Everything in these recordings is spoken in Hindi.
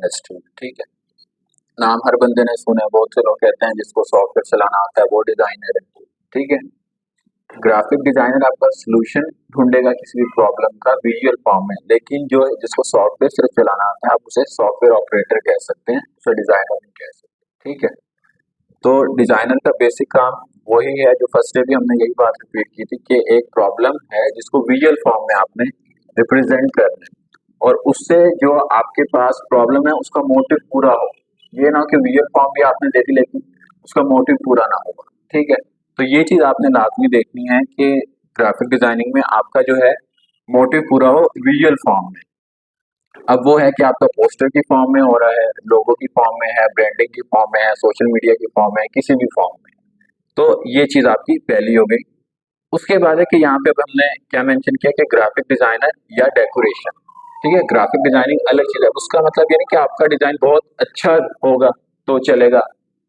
इंडस्ट्री में, ठीक है। नाम हर बंदे ने सुना है, बहुत से लोग कहते हैं जिसको सॉफ्टवेयर चलाना आता है वो डिजाइनर है, ठीक है। ग्राफिक डिजाइनर आपका सोल्यूशन ढूंढेगा किसी भी प्रॉब्लम का विजुअल फॉर्म में, लेकिन जो जिसको सॉफ्टवेयर सिर्फ चलाना आता है आप उसे सॉफ्टवेयर ऑपरेटर कह सकते हैं, उसे डिजाइनर नहीं कह सकते, ठीक है। तो डिजाइनर का बेसिक काम वही है जो फर्स्ट डे भी हमने यही बात रिपीट की थी कि एक प्रॉब्लम है जिसको विजुअल फॉर्म में आपने रिप्रेजेंट करना है, और उससे जो आपके पास प्रॉब्लम है उसका मोटिव पूरा हो। ये ना कि विजुअल फॉर्म भी आपने दे दी लेकिन उसका मोटिव पूरा ना होगा, ठीक है। तो ये चीज आपने लाजमी देखनी है कि ग्राफिक डिजाइनिंग में आपका जो है मोटिव पूरा हो विजुअल फॉर्म में। अब वो है कि आपका पोस्टर की फॉर्म में हो रहा है, लोगो की फॉर्म में है, ब्रांडिंग की फॉर्म में है, सोशल मीडिया की फॉर्म में है, किसी भी फॉर्म में। तो ये चीज आपकी पहली हो गई। उसके बाद है कि यहाँ पे अब हमने क्या मेंशन किया कि ग्राफिक डिजाइनर या डेकोरेशन, ठीक है। ग्राफिक डिजाइनिंग अलग चीज है, उसका मतलब ये नहीं कि आपका डिजाइन बहुत अच्छा होगा तो चलेगा,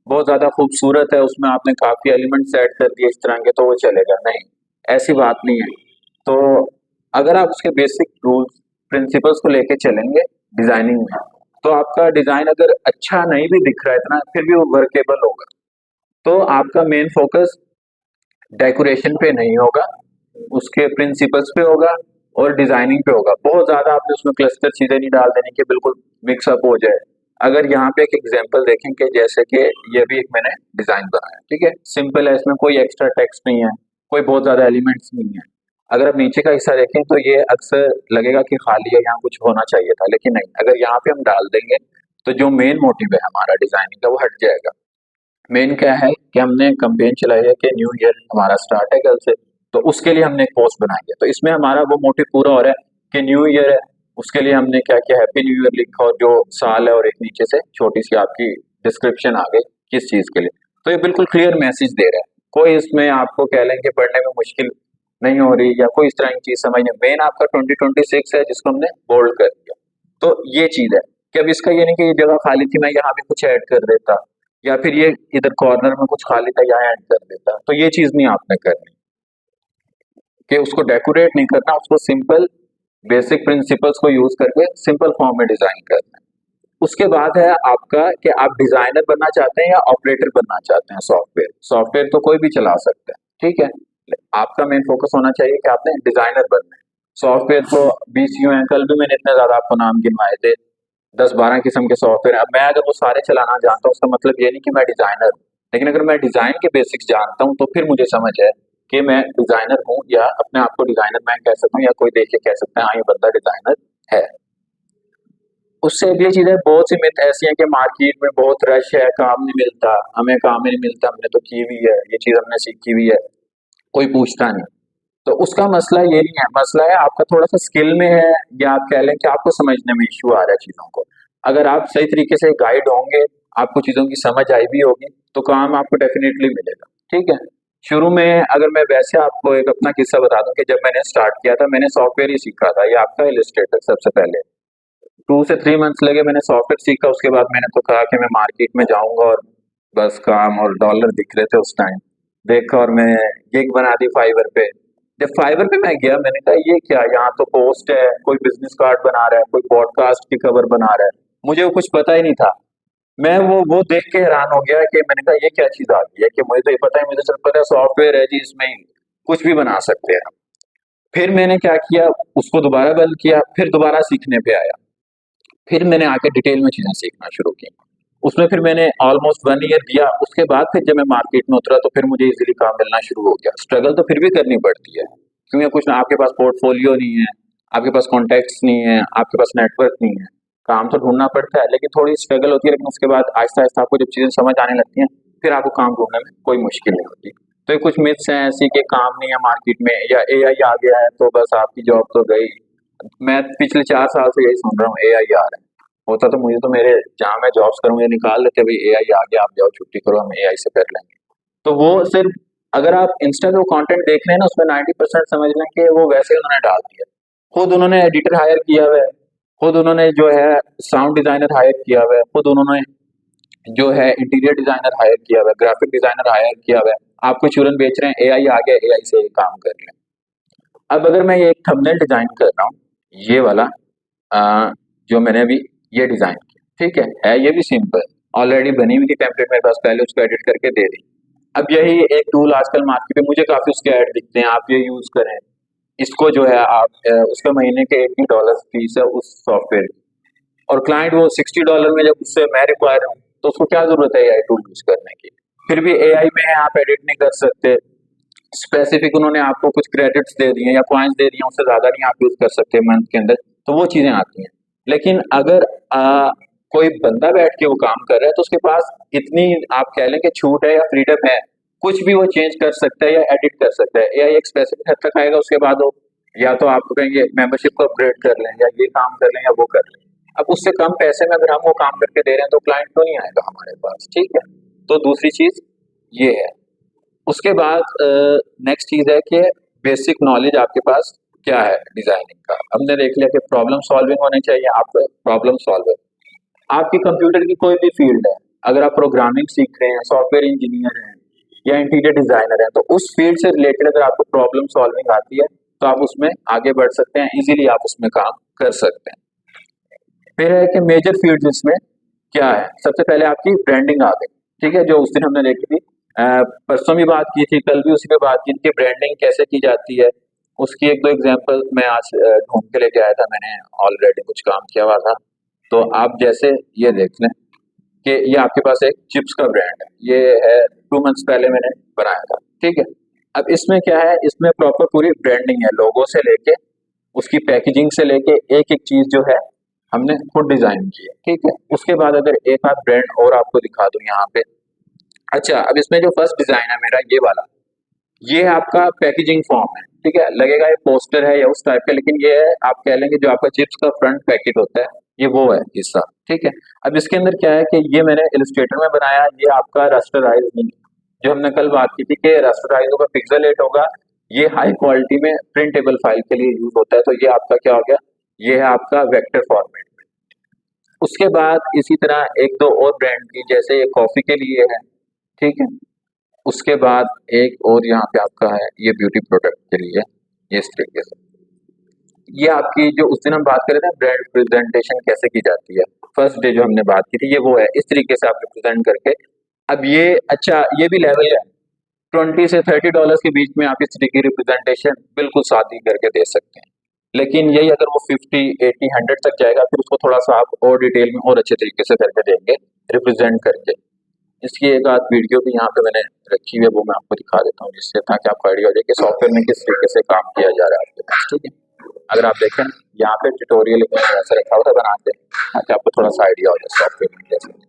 बहुत ज्यादा खूबसूरत है, उसमें आपने काफी एलिमेंट्स ऐड कर दिए इस तरह के तो वो चलेगा, नहीं, ऐसी बात नहीं है। तो अगर आप उसके बेसिक रूल्स प्रिंसिपल्स को लेके चलेंगे डिजाइनिंग में, तो आपका डिजाइन अगर अच्छा नहीं भी दिख रहा है इतना, फिर भी वो वर्केबल होगा। तो आपका मेन फोकस डेकोरेशन पे नहीं होगा, उसके प्रिंसिपल्स पे होगा और डिजाइनिंग पे होगा। बहुत ज्यादा आपने उसमें क्लस्टर चीजें नहीं डाल देनी कि बिल्कुल मिक्सअप हो जाए। अगर यहाँ पे एक एग्जांपल देखें कि जैसे कि ये भी एक मैंने डिजाइन बनाया, ठीक है, सिंपल है, इसमें कोई एक्स्ट्रा टेक्स्ट नहीं है, कोई बहुत ज्यादा एलिमेंट्स नहीं है। अगर आप नीचे का हिस्सा देखें तो ये अक्सर लगेगा कि खाली है, यहाँ कुछ होना चाहिए था, लेकिन नहीं, अगर यहाँ पे हम डाल देंगे तो जो मेन मोटिव है हमारा डिजाइनिंग का वो हट जाएगा। मेन क्या है कि हमने कैंपेन चलाई है कि न्यू ईयर हमारा स्टार्ट है कल से, तो उसके लिए हमने एक पोस्ट बनाई है, तो इसमें हमारा वो मोटिव पूरा हो रहा है कि न्यू ईयर है। उसके लिए हमने क्या किया, हैप्पी न्यू ईयर लिखा और जो साल है और एक नीचे से छोटी सी आपकी डिस्क्रिप्शन आ गई किस चीज के लिए। तो ये बिल्कुल क्लियर मैसेज दे रहा है, कोई इसमें आपको कह लें कि पढ़ने में मुश्किल नहीं हो रही या कोई इस तरह की चीज समझने। मेन आपका 2026 है जिसको हमने बोल्ड कर दिया। तो ये चीज है कि अब इसका ये नहीं कि ये जगह खाली थी मैं यहाँ भी कुछ ऐड कर देता, या फिर ये इधर कॉर्नर में कुछ खाली था यहाँ ऐड कर देता, तो ये चीज नहीं आपने करनी, कि उसको डेकोरेट नहीं करना, उसको सिंपल बेसिक प्रिंसिपल्स को यूज करके सिंपल फॉर्म में डिजाइन करना है। उसके बाद है आपका कि आप डिजाइनर बनना चाहते हैं या ऑपरेटर बनना चाहते हैं सॉफ्टवेयर। सॉफ्टवेयर तो कोई भी चला सकता है, ठीक है। आपका मेन फोकस होना चाहिए कि आपने डिजाइनर बनना है। सॉफ्टवेयर तो 20 हैं, कल भी मैंने इतने ज्यादा आपको नाम गिनवाए थे, 10-12 किस्म के सॉफ्टवेयर। अब मैं अगर वो सारे चलाना जानता हूँ उसका मतलब ये नहीं कि मैं डिजाइनर हूँ, लेकिन अगर मैं डिजाइन के बेसिक्स जानता हूँ तो फिर मुझे समझ है कि मैं डिजाइनर हूँ, या अपने आप को डिजाइनर मैं कह सकता हूँ, या कोई देख के कह सकता है हाँ ये बंदा डिजाइनर है। उससे अगली चीज है, बहुत सी मिथ ऐसी है कि मार्केट में बहुत रश है, काम नहीं मिलता, हमें काम ही नहीं मिलता, हमने तो की हुई है ये चीज, हमने सीखी हुई है, कोई पूछता नहीं। तो उसका मसला ये नहीं है, मसला है आपका थोड़ा सा स्किल में है, या आप कह लें कि आपको समझने में इश्यू आ रहा है चीजों को। अगर आप सही तरीके से गाइड होंगे, आपको चीजों की समझ आई भी होगी, तो काम आपको डेफिनेटली मिलेगा, ठीक है। शुरू में अगर मैं वैसे आपको एक अपना किस्सा बता दूं कि जब मैंने स्टार्ट किया था मैंने सॉफ्टवेयर ही सीखा था, ये आपका इलस्ट्रेटर सबसे पहले 2 से 3 मंथ्स लगे, मैंने सॉफ्टवेयर सीखा। उसके बाद मैंने तो कहा कि मैं मार्केट में जाऊंगा और बस काम और डॉलर दिख रहे थे उस टाइम, देखा और मैं गिग बना दी फाइवर पे। जब फाइवर पे मैं गया मैंने कहा ये क्या, यहाँ तो पोस्ट है, कोई बिजनेस कार्ड बना रहा है, कोई पॉडकास्ट की खबर बना रहा है, मुझे वो कुछ पता ही नहीं था। मैं वो देख के हैरान हो गया कि मैंने कहा ये क्या चीज आ गई है, कि मुझे तो ये पता है, मुझे सिर्फ पता है सॉफ्टवेयर है जी, इसमें ही कुछ भी बना सकते हैं। फिर मैंने क्या किया, उसको दोबारा बंद किया, फिर दोबारा सीखने पे आया, फिर मैंने आके डिटेल में चीजें सीखना शुरू की। उसमें फिर मैंने ऑलमोस्ट 1 ईयर दिया। उसके बाद फिर जब मैं मार्केट में उतरा तो फिर मुझे इजीली काम मिलना शुरू हो गया। स्ट्रगल तो फिर भी करनी पड़ती है, क्योंकि कुछ ना, आपके पास पोर्टफोलियो नहीं है, आपके पास कॉन्टैक्ट्स नहीं है, आपके पास नेटवर्क नहीं है, काम तो ढूंढना पड़ता है, लेकिन थोड़ी स्ट्रगल होती है। लेकिन उसके बाद आहिस्ता आहिस्ता आपको जब चीजें समझ आने लगती हैं फिर आपको काम ढूंढने में कोई मुश्किल नहीं होती। तो ये कुछ मिथ्स हैं ऐसी कि काम नहीं है मार्केट में, या एआई आ गया है तो बस आपकी जॉब तो गई। मैं पिछले 4 साल से यही सुन रहा हूँ एआई आ रहा है। होता तो मुझे तो मेरे जहाँ मैं जॉब्स करूँ ये निकाल देते, भाई एआई आ गया, आप जाओ छुट्टी करो, हम एआई से कर लेंगे। तो वो सिर्फ, अगर आप इंस्टा पे कंटेंट देख रहे हैं ना उसमें 90% समझ लें कि वो वैसे ही उन्होंने डाल दिया। खुद उन्होंने एडिटर हायर किया हुआ है, खुद उन्होंने जो है साउंड डिजाइनर हायर किया हुआ है, खुद उन्होंने जो है इंटीरियर डिजाइनर हायर किया हुआ है, ग्राफिक डिजाइनर हायर किया हुआ है। आपको चूरन बेच रहे हैं एआई आ गया, एआई से ये काम कर लें। अब अगर मैं ये एक थंबनेल डिजाइन कर रहा हूँ, ये वाला जो मैंने अभी ये डिजाइन किया, ठीक है ये भी सिंपल, ऑलरेडी बनी हुई थी टेम्पलेट मेरे पास, पहले उसको एडिट करके दे दी। अब यही एक टूल आजकल मार्केट में मुझे काफी उसके ऐड दिखते हैं, आप ये यूज करें। इसको जो है आप उसके महीने के $80 फीस है उस सॉफ्टवेयर की, और क्लाइंट वो $60 में जब उससे मैं रिक्वायर हूँ, तो उसको क्या जरूरत है एआई टूल यूज करने की। फिर भी एआई में है, आप एडिट नहीं कर सकते, स्पेसिफिक उन्होंने आपको कुछ क्रेडिट्स दे दिए या पॉइंट्स दे दिए, उससे ज्यादा नहीं आप यूज कर सकते मंथ के अंदर, तो वो चीजें आती हैं। लेकिन अगर कोई बंदा बैठ के वो काम कर रहा है, तो उसके पास इतनी आप कह लें कि छूट है या फ्रीडम है, कुछ भी वो चेंज कर सकता है या एडिट कर सकता है। या एक स्पेसिफिक हद तक आएगा, उसके बाद वो या तो आपको कहेंगे मेंबरशिप को अपग्रेड कर लें, या ये काम कर लें, या वो कर लें। अब उससे कम पैसे में अगर हम वो काम करके दे रहे हैं, तो क्लाइंट क्यों नहीं आएगा हमारे पास, ठीक है। तो दूसरी चीज ये है। उसके बाद नेक्स्ट चीज है कि बेसिक नॉलेज आपके पास क्या है डिजाइनिंग का। हमने देख लिया कि प्रॉब्लम सॉल्विंग होनी चाहिए, आप प्रॉब्लम सॉल्वर। आपकी कंप्यूटर की कोई भी फील्ड है, अगर आप प्रोग्रामिंग सीख रहे हैं, सॉफ्टवेयर इंजीनियर हैं, या इंटीरियर डिजाइनर हैं, तो उस फील्ड से रिलेटेड अगर आपको प्रॉब्लम सॉल्विंग आती है, तो आप उसमें आगे बढ़ सकते हैं, इजीली आप उसमें काम कर सकते हैं। फिर है कि मेजर फील्ड इसमें क्या है। सबसे पहले आपकी ब्रांडिंग आ गई, ठीक है, जो उस दिन हमने देखी थी, परसों भी बात की थी, कल भी उसी पे बात की थी कि ब्रांडिंग कैसे की जाती है। उसकी एक दो एग्जांपल मैं आज ढूंढ के लेके आया था, मैंने ऑलरेडी कुछ काम किया हुआ था। तो आप जैसे ये देख लें कि ये आपके पास एक चिप्स का ब्रांड है, ये है 2 मंथ्स पहले मैंने बनाया था, ठीक है। अब इसमें क्या है, इसमें प्रॉपर पूरी ब्रांडिंग है, लोगो से लेके उसकी पैकेजिंग से लेके एक एक चीज जो है हमने खुद डिजाइन की है, ठीक है। उसके बाद अगर एक आध ब्रांड और आपको दिखा दूं यहाँ पे। अच्छा, अब इसमें जो फर्स्ट डिजाइन है मेरा ये वाला, ये आपका पैकेजिंग फॉर्म है, ठीक है। लगेगा ये पोस्टर है या उस टाइप का, लेकिन ये है, आप कह लेंगे जो आपका चिप्स का फ्रंट पैकेट होता है, ये वो है हिस्सा, ठीक है। अब इसके अंदर क्या है कि ये मैंने इलस्ट्रेटर में बनाया, ये आपका रास्टराइज नहीं है। जो हमने कल बात की थी कि रास्टराइज होगा, पिक्सेलेट होगा, ये हाई क्वालिटी में प्रिंटेबल फाइल के लिए यूज होता है। तो ये आपका क्या हो गया, ये है आपका वेक्टर फॉर्मेट। उसके बाद इसी तरह एक दो और ब्रांड की, जैसे ये कॉफी के लिए है, ठीक है। उसके बाद एक और यहाँ पे आपका है, ये ब्यूटी प्रोडक्ट के लिए, ये इस तरीके से। ये आपकी जो उस दिन हम बात कर रहे थे ब्रांड प्रेजेंटेशन कैसे की जाती है, फर्स्ट डे जो हमने बात की थी, ये वो है। इस तरीके से आप रिप्रेजेंट करके, अब ये अच्छा ये भी लेवल है, $20 से $30 के बीच में आप इस तरीके की रिप्रेजेंटेशन बिल्कुल सादी करके दे सकते हैं। लेकिन यही अगर वो 50, 80, 100 तक जाएगा, फिर उसको थोड़ा सा आप और डिटेल में और अच्छे तरीके से करके देंगे, रिप्रेजेंट करके। इसकी एक आध वीडियो भी यहाँ पे मैंने रखी हुई है, वो मैं आपको दिखा देता हूँ, जिससे ताकि आपको आइडिया हो जाए कि सॉफ्टवेयर में किस तरीके से काम किया जा रहा है आपके पास, ठीक है। अगर आप देखें यहाँ पे ट्यूटोरियल में ऐसा रखा हुआ था बना के, ताकि आपको थोड़ा सा आइडिया हो जाए सॉफ्टवेयर में कैसे।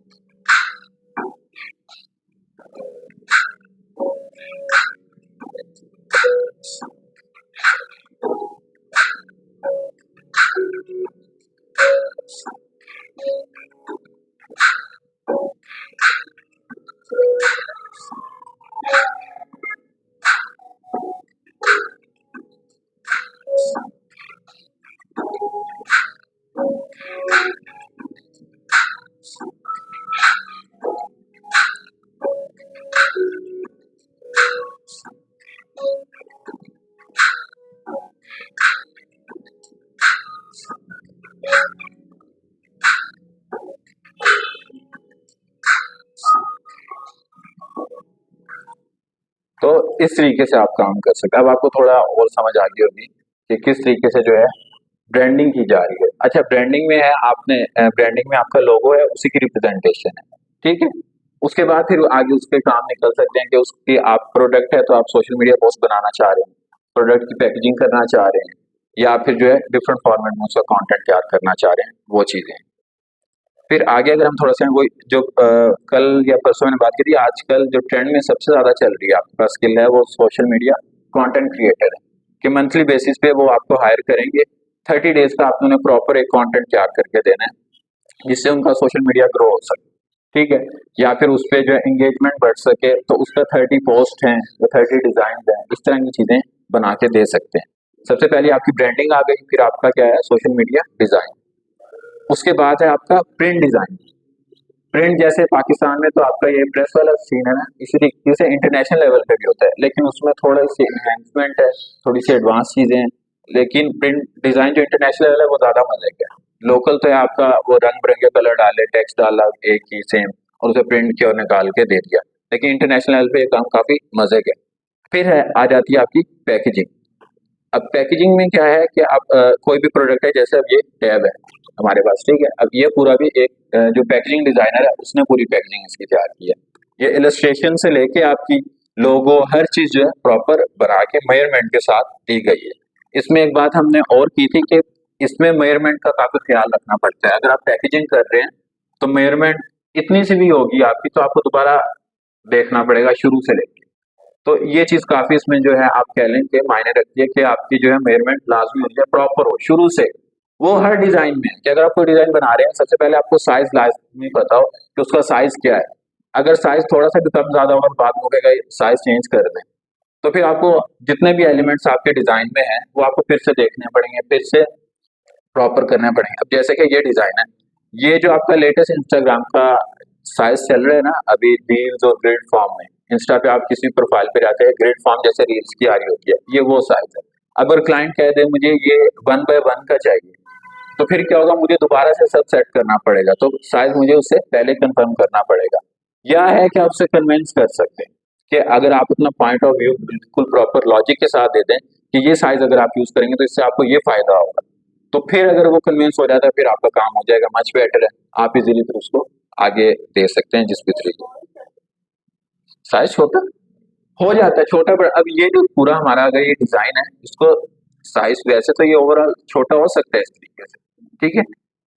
तो इस तरीके से आप काम कर सकते हैं। अब आपको थोड़ा और समझ आ गई होगी कि किस तरीके से जो है ब्रांडिंग की जा रही है। अच्छा, ब्रांडिंग में है, आपने ब्रांडिंग में आपका लोगो है, उसी की रिप्रेजेंटेशन है, ठीक है। उसके बाद फिर आगे उसके काम निकल सकते हैं कि उसकी आप प्रोडक्ट है, तो आप सोशल मीडिया पोस्ट बनाना चाह रहे हैं, प्रोडक्ट की पैकेजिंग करना चाह रहे हैं, या फिर जो है डिफरेंट फॉर्मेट में उसका कंटेंट तैयार करना चाह रहे हैं, वो चीजें। फिर आगे अगर हम थोड़ा सा वो जो कल या परसों मैंने बात की थी, आजकल जो ट्रेंड में सबसे ज्यादा चल रही है आपके पास स्किल है, वो सोशल मीडिया कंटेंट क्रिएटर है, कि मंथली बेसिस पे वो आपको हायर करेंगे। 30 डेज का आपने उन्हें प्रॉपर एक कंटेंट तैयार करके देना है, जिससे उनका सोशल मीडिया ग्रो हो सके, ठीक है। या फिर उस पर जो है एंगेजमेंट बढ़ सके, तो उस पर 30 पोस्ट हैं या 30 डिजाइन हैं, इस तरह की चीजें बना के दे सकते हैं। सबसे पहले आपकी ब्रांडिंग आ गई, फिर आपका क्या है, सोशल मीडिया डिजाइन। उसके बाद है आपका प्रिंट डिजाइन। प्रिंट जैसे पाकिस्तान में तो आपका ये प्रेस वाला सीन है ना, इसी तरीके से इंटरनेशनल लेवल पे भी होता है, लेकिन उसमें थोड़ी सी इन्हेंसमेंट है, थोड़ी सी एडवांस चीजें हैं। लेकिन प्रिंट डिजाइन जो इंटरनेशनल लेवल है, वो ज्यादा मजे का है। लोकल तो है आपका, वो रंग बिरंगे कलर डाले, टेक्स्ट डाला एक ही सेम, और उसे प्रिंट किया और निकाल के दे दिया। लेकिन इंटरनेशनल लेवल पे ये काम काफी मजे के। फिर है आ जाती है आपकी पैकेजिंग। अब पैकेजिंग में क्या है कि आप कोई भी प्रोडक्ट है, जैसे अब ये टैब है हमारे पास, ठीक है, अब ये पूरा भी एक जो पैकेजिंग डिजाइनर है उसने पूरी पैकेजिंग इसकी तैयार की है। ये इलस्ट्रेशन से लेके आपकी लोगो हर चीज जो है प्रॉपर बना के मेजरमेंट के साथ दी गई है। इसमें एक बात हमने और की थी कि इसमें मेजरमेंट का काफी ख्याल रखना पड़ता है। अगर आप पैकेजिंग कर रहे हैं तो मेजरमेंट इतनी सी भी होगी आपकी तो आपको दोबारा देखना पड़ेगा शुरू से लेके। तो ये चीज काफी इसमें जो है आप कह लें कि मायने रखती है कि आपकी जो है मेजरमेंट लाजमी हो जाए, प्रॉपर हो शुरू से। वो हर डिजाइन में कि अगर आप कोई डिजाइन बना रहे हैं, सबसे पहले आपको साइज लाजमी पता हो कि उसका साइज क्या है। अगर साइज थोड़ा सा भी कम ज्यादा होगा, बाद में कहेगा साइज चेंज कर दें, तो फिर आपको जितने भी एलिमेंट्स आपके डिजाइन में हैं वो आपको फिर से देखने पड़ेंगे, फिर से प्रॉपर करने पड़ेंगे। अब जैसे कि ये डिजाइन है, ये जो आपका लेटेस्ट इंस्टाग्राम का साइज चल रहा है ना अभी, रील्स और ग्रिड फॉर्म में, इंस्टा पे आप किसी प्रोफाइल पे जाते हैं, ग्रिड फॉर्म जैसे रील्स की आ रही होती है, ये वो साइज है। अगर क्लाइंट कह दे मुझे ये 1 by 1 का चाहिए, तो फिर क्या होगा, मुझे दोबारा से सब सेट करना पड़ेगा, तो साइज मुझे उससे पहले कंफर्म करना पड़ेगा। या है कि आप उसे कन्विंस कर सकते हैं कि अगर आप अपना पॉइंट ऑफ व्यू बिल्कुल प्रॉपर लॉजिक के साथ दे दें कि ये साइज अगर आप यूज करेंगे तो इससे आपको ये फायदा होगा, तो फिर अगर वो कन्विंस हो जाता है फिर आपका काम हो जाएगा, मच बेटर है। आप इजीली फिर उसको आगे दे सकते हैं जिस भी तरीके। साइज छोटा हो जाता है, छोटा बड़ा। अब ये जो पूरा हमारा अगर ये डिजाइन है, इसको साइज वैसे तो ये ओवरऑल छोटा हो सकता है इस तरीके से, ठीक है,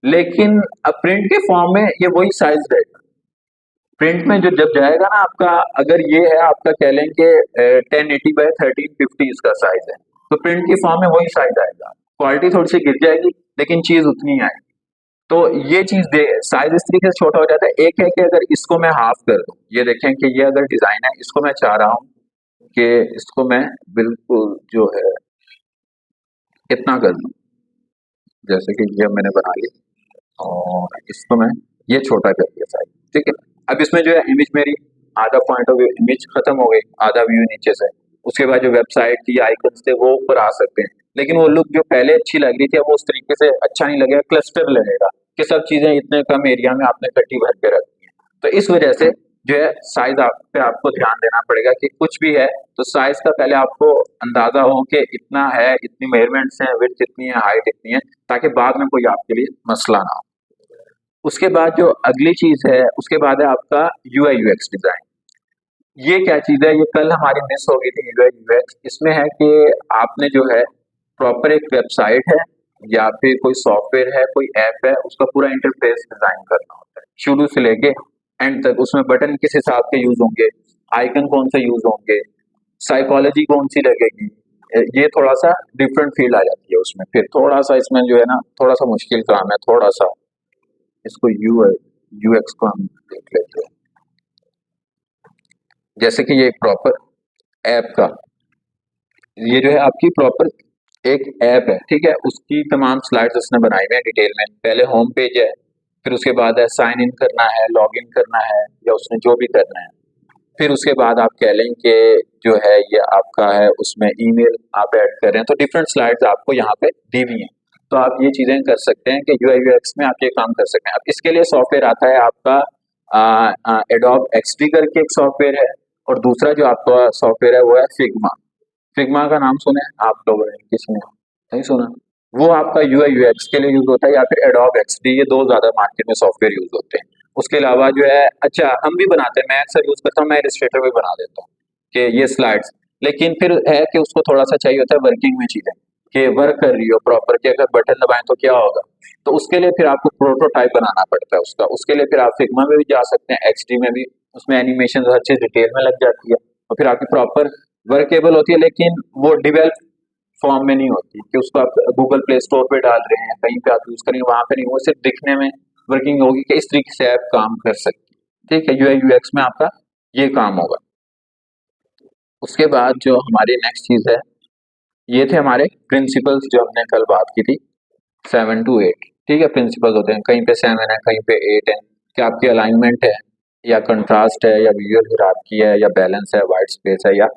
लेकिन अब प्रिंट के फॉर्म में ये वही साइज रहेगा। प्रिंट में जो जब जाएगा ना आपका, अगर ये है आपका कह लें कि 1080 by 1350 इसका साइज है, तो प्रिंट की फॉर्म में वही साइज आएगा। क्वालिटी थोड़ी सी गिर जाएगी लेकिन चीज उतनी आएगी। तो ये चीज दे साइज इस तरीके से छोटा हो जाता है। एक है कि अगर इसको मैं हाफ कर दूं, ये देखें कि ये अगर डिजाइन है, इसको मैं चाह रहा हूँ कि इसको मैं बिल्कुल जो है इतना कर दूं, जैसे कि ये मैंने बना लिया और इसको मैं ये छोटा कर दिया साइज, ठीक है। अब इसमें जो है इमेज मेरी आधा पॉइंट ऑफ व्यू इमेज खत्म हो गई, आधा व्यू नीचे से। उसके बाद जो वेबसाइट की आइकन्स थे वो ऊपर आ सकते हैं, लेकिन वो लुक जो पहले अच्छी लग रही थी अब वो उस तरीके से अच्छा नहीं लगेगा, क्लस्टर लगेगा कि सब चीजें इतने कम एरिया में आपने इकट्ठी भर के रखी है। तो इस वजह से जो है साइज आप पे आपको ध्यान देना पड़ेगा कि कुछ भी है तो साइज का पहले आपको अंदाजा हो कि इतना है, इतनी मेजरमेंट्स हैं, विड्थ इतनी है, हाइट इतनी है, ताकि बाद में कोई आपके लिए मसला ना हो। उसके बाद जो अगली चीज है, उसके बाद है आपका यूआई यूएक्स डिजाइन। ये क्या चीज है, ये कल हमारी मिस हो गई थी। यूआई यूएक्स इसमें है कि आपने जो है प्रॉपर एक वेबसाइट है या फिर कोई सॉफ्टवेयर है, कोई ऐप है, उसका पूरा इंटरफेस डिजाइन करना होता है शुरू से लेके एंड तक। उसमें बटन किस हिसाब के यूज होंगे, आइकन कौन से यूज होंगे, साइकोलॉजी कौन सी लगेगी, ये थोड़ा सा डिफरेंट फील आ जाती है उसमें। फिर थोड़ा सा इसमें जो है ना थोड़ा सा मुश्किल काम है, थोड़ा सा इसको यूएक्स को हम देख लेते हैं। जैसे कि ये प्रॉपर ऐप का, ये जो है आपकी प्रॉपर एक ऐप है, ठीक है, उसकी तमाम स्लाइड्स उसने बनाई हुई है डिटेल में। पहले होम पेज है, फिर उसके बाद है साइन इन करना है, लॉग इन करना है, या उसने जो भी करना है। फिर उसके बाद आप कह लें कि जो है ये आपका है, उसमें ईमेल आप ऐड कर रहे हैं, तो डिफरेंट स्लाइड्स आपको यहाँ पे दी हुई हैं। तो आप ये चीजें कर सकते हैं कि यूआई यूएक्स में आप ये काम कर सकते हैं। अब इसके लिए सॉफ्टवेयर आता है आपका एडोब एक्सडी करके एक सॉफ्टवेयर है, और दूसरा जो आपका सॉफ्टवेयर है वो है फिग्मा। फिग्मा का नाम सुने आप लोगों ने, किसने नहीं सुना? वो आपका यूआई यूएक्स के लिए यूज होता है, या फिर एडोब एक्सडी, ये दो ज्यादा मार्केट में सॉफ्टवेयर यूज होते हैं। उसके अलावा जो है, अच्छा हम भी बनाते हैं, मैं अक्सर यूज करता हूँ, मैं इलस्ट्रेटर भी बना देता हूँ कि ये स्लाइड्स। लेकिन फिर है कि उसको थोड़ा सा चाहिए होता है वर्किंग में चीजें, कि वर्क कर रही हो प्रॉपर, कि अगर बटन दबाएं तो क्या होगा। तो उसके लिए फिर आपको प्रोटोटाइप बनाना पड़ता है उसका। उसके लिए फिर आप फिग्मा में भी जा सकते हैं, एक्सडी में भी, उसमें एनिमेशन हर चीज डिटेल में लग जाती है, और फिर आपकी प्रॉपर वर्केबल होती है। लेकिन वो डिवेल्प फॉर्म में नहीं होती कि उसको आप गूगल प्ले स्टोर पे डाल रहे हैं, कहीं पे आप यूज करेंगे, वहां पे नहीं, वो सिर्फ दिखने में वर्किंग होगी कि इस तरीके से ऐप काम कर सकती है, ठीक है। यूआई यूएक्स में आपका ये काम होगा। उसके बाद जो हमारी नेक्स्ट चीज है, ये थे हमारे प्रिंसिपल्स जो हमने कल बात की थी, 7 to 8, ठीक है, प्रिंसिपल्स होते हैं, कहीं पे 7 है, कहीं पे 8 है, कि आपकी अलाइनमेंट है, या कंट्रास्ट है, या विजुअल हिरार्की है, या बैलेंस है, वाइट स्पेस है, या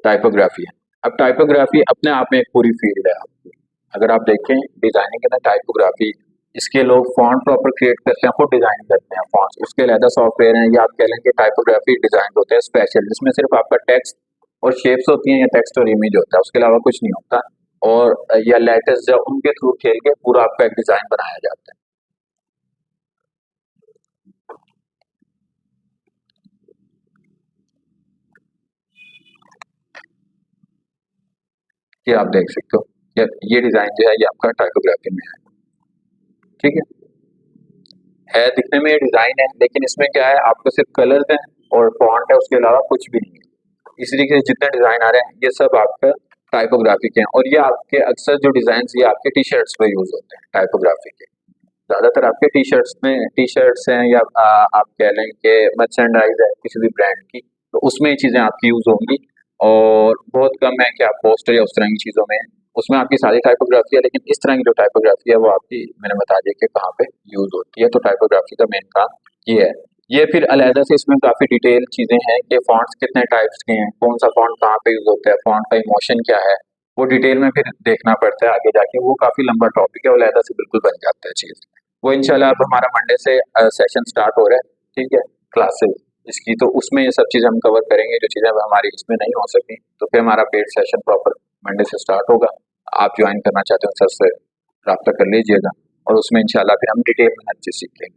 टाइपोग्राफी है। अब टाइपोग्राफी अपने आप में एक पूरी फील्ड है आपकी। अगर आप देखें डिजाइनिंग के अंदर टाइपोग्राफी इसके लोग फॉन्ट प्रॉपर क्रिएट करते हैं, खुद डिजाइन करते हैं फॉन्ट्स, उसके अलग सॉफ्टवेयर हैं, या आप कह लें कि टाइपोग्राफी डिजाइन होते हैं स्पेशल, जिसमें सिर्फ आपका टेक्स्ट और शेप्स होती हैं या टेक्स्ट और इमेज होता है, उसके अलावा कुछ नहीं होता। और या लेटर्स जो उनके थ्रू खेल के पूरा आपका एक डिजाइन बनाया जाता है। ये आप देख सकते हो, ये डिजाइन जो है ये आपका टाइपोग्राफी में है। ठीक है दिखने में ये डिजाइन है, लेकिन इसमें क्या है, आपको सिर्फ कलर्स हैं और फॉन्ट है, उसके अलावा कुछ भी नहीं है। इसी तरीके से जितने डिजाइन आ रहे हैं ये सब आपका टाइपोग्राफी के हैं, और ये आपके अक्सर जो डिजाइन ये आपके टी शर्ट्स पे यूज होते हैं टाइपोग्राफी के। ज्यादातर आपके टी शर्ट्स में टी शर्ट्स हैं, या आप कह लें कि मर्चेंडाइज है किसी भी ब्रांड की, तो उसमें ये चीजें आपकी यूज होंगी। और बहुत कम है कि आप पोस्टर या उस तरह की चीजों में, उसमें आपकी सारी टाइपोग्राफी है, लेकिन इस तरह की जो टाइपोग्राफी है वो आपकी मैंने बता दिया कि कहाँ पे यूज होती है। तो टाइपोग्राफी का मेन काम ये है। ये फिर अलहदा से इसमें काफी डिटेल चीजें हैं कि फॉन्ट्स कितने टाइप्स के हैं, कौन सा फॉन्ट कहाँ पे यूज होता है, फॉन्ट का इमोशन क्या है, वो डिटेल में फिर देखना पड़ता है आगे जाके, वो काफी लंबा टॉपिक है, वो अलहदा से बिल्कुल बन जाता है चीज। वो इंशाल्लाह अब हमारा मंडे से सेशन स्टार्ट हो रहा है, ठीक है, क्लासेस इसकी, तो उसमें ये सब चीज़ें हम कवर करेंगे, जो चीज़ें अब हमारी इसमें नहीं हो सकी, तो फिर हमारा पेड सेशन प्रॉपर मंडे से स्टार्ट होगा। आप ज्वाइन करना चाहते हो सर से रब्ता कर लीजिएगा, और उसमें इंशाल्लाह फिर हम डिटेल में हर चीज़ सीखेंगे।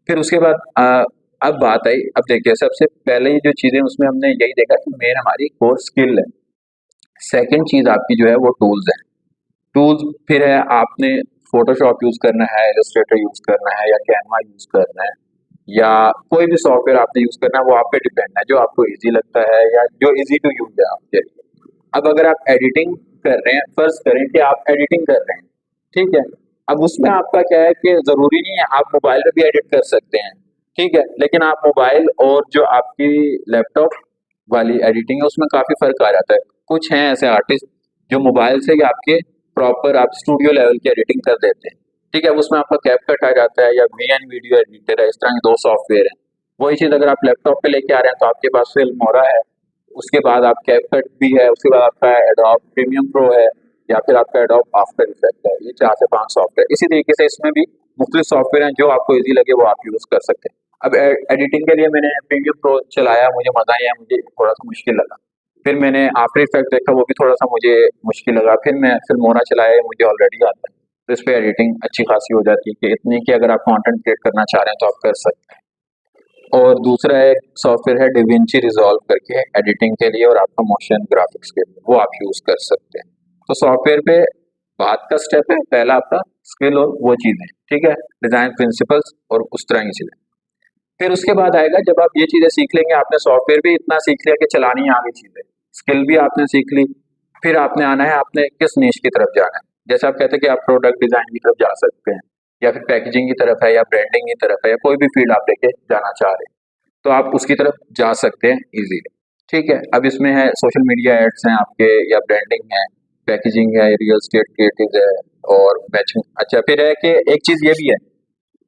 फिर उसके बाद अब बात आई, अब देखिए सबसे पहले ये जो चीज़ें उसमें हमने यही देखा कि मेन हमारी कोर स्किल है। सेकेंड चीज़ आपकी जो है वो टूल्स है। टूल्स फिर है, आपने फोटोशॉप यूज करना है, इलस्ट्रेटर यूज करना है, या कैनवा यूज करना है, या कोई भी सॉफ्टवेयर आपने यूज करना है, वो आप पे डिपेंड है, जो आपको इजी लगता है या जो इजी टू यूज है आपके लिए। अब अगर आप एडिटिंग कर रहे हैं, फर्ज करें कि आप एडिटिंग कर रहे हैं, ठीक है, अब उसमें आपका क्या है कि जरूरी नहीं है, आप मोबाइल पे भी एडिट कर सकते हैं, ठीक है, लेकिन आप मोबाइल और जो आपकी लैपटॉप वाली एडिटिंग है उसमें काफी फर्क आ जाता है। कुछ हैं ऐसे आर्टिस्ट जो मोबाइल से ही आपके प्रॉपर आप स्टूडियो लेवल की एडिटिंग कर देते हैं, ठीक है, उसमें आपका कैपकट आ जाता है या वीएन वीडियो एडिटर है, इस तरह के दो सॉफ्टवेयर हैं। वही चीज अगर आप लैपटॉप पे लेके आ रहे हैं तो आपके पास फिल्मोरा है, उसके बाद आप कैपकट भी है, उसके बाद आपका एडोब प्रीमियम प्रो है, या फिर आपका एडोब आफ्टर इफेक्ट है। ये 4 से 5 सॉफ्टवेयर, इसी तरीके से इसमें भी मुख्तलिफ सॉफ्टवेयर हैं, जो आपको इजी लगे वो आप यूज कर सकते हैं। अब एडिटिंग के लिए मैंने प्रीमियम प्रो चलाया, मुझे मजा आया, मुझे थोड़ा सा मुश्किल लगा। फिर मैंने आफ्टर इफेक्ट देखा, वो भी थोड़ा सा मुझे मुश्किल लगा। फिर मैं फिल्मोरा चलाया, मुझे ऑलरेडी आता है, तो इस पे एडिटिंग अच्छी खासी हो जाती है कि इतनी कि अगर आप कंटेंट क्रिएट करना चाह रहे हैं तो आप कर सकते हैं। और दूसरा एक सॉफ्टवेयर है डिविंची रिजॉल्व करके एडिटिंग के लिए और आपका मोशन ग्राफिक्स के लिए, वो आप यूज कर सकते हैं। तो सॉफ्टवेयर पे बात का स्टेप है, पहला आपका स्किल और वो चीजें, ठीक है, डिजाइन प्रिंसिपल्स और उस तरह की चीजें। फिर उसके बाद आएगा जब आप ये चीजें सीख लेंगे, आपने सॉफ्टवेयर भी इतना सीख लिया कि चलानी है आगे चीजें, स्किल भी आपने सीख ली, फिर आपने आना है, आपने किस निश की तरफ जाना है। जैसे आप कहते हैं कि आप प्रोडक्ट डिजाइन की तरफ जा सकते हैं, या फिर पैकेजिंग की तरफ है, या ब्रांडिंग की तरफ है, या कोई भी फील्ड आप लेके जाना चाह रहे हैं, तो आप उसकी तरफ जा सकते हैं इजीली। ठीक है, अब इसमें है सोशल मीडिया एड्स हैं आपके, या ब्रांडिंग है, पैकेजिंग है, रियल स्टेट क्रिएटिव है, और मैचिंग। अच्छा, फिर है कि एक चीज ये भी है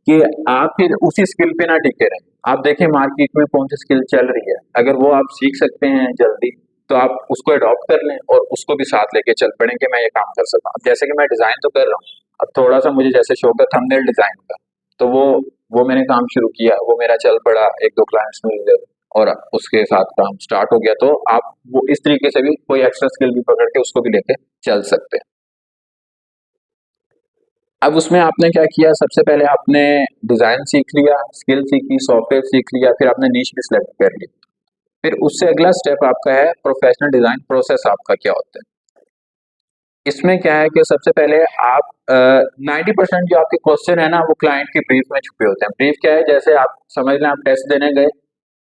कि आप फिर उसी स्किल पे ना टिके रहें। आप देखें मार्केट में कौन सी स्किल चल रही है, अगर वो आप सीख सकते हैं जल्दी, तो आप उसको अडॉप्ट कर लें और उसको भी साथ लेके चल पड़ें कि मैं ये काम कर सकता हूँ। जैसे कि मैं डिजाइन तो कर रहा हूँ, अब थोड़ा सा मुझे जैसे शौक है थंबनेल डिजाइन का, तो वो मैंने काम शुरू किया, वो मेरा चल पड़ा, 1-2 क्लाइंट्स मिल गए, और उसके साथ काम स्टार्ट हो गया। तो आप वो इस तरीके से भी कोई एक्स्ट्रा स्किल भी पकड़ के उसको भी लेके चल सकते हैं। अब उसमें आपने क्या किया, सबसे पहले आपने डिजाइन सीख लिया, स्किल सीखी, सॉफ्टवेयर सीख लिया, फिर आपने निश भी सिलेक्ट कर ली। फिर उससे अगला स्टेप आपका है प्रोफेशनल डिजाइन प्रोसेस आपका क्या होता है। इसमें क्या है कि सबसे पहले आप 90% जो आपके क्वेश्चन है ना, वो क्लाइंट की ब्रीफ में छुपे होते हैं। ब्रीफ क्या है, जैसे आप समझ लें आप टेस्ट देने गए,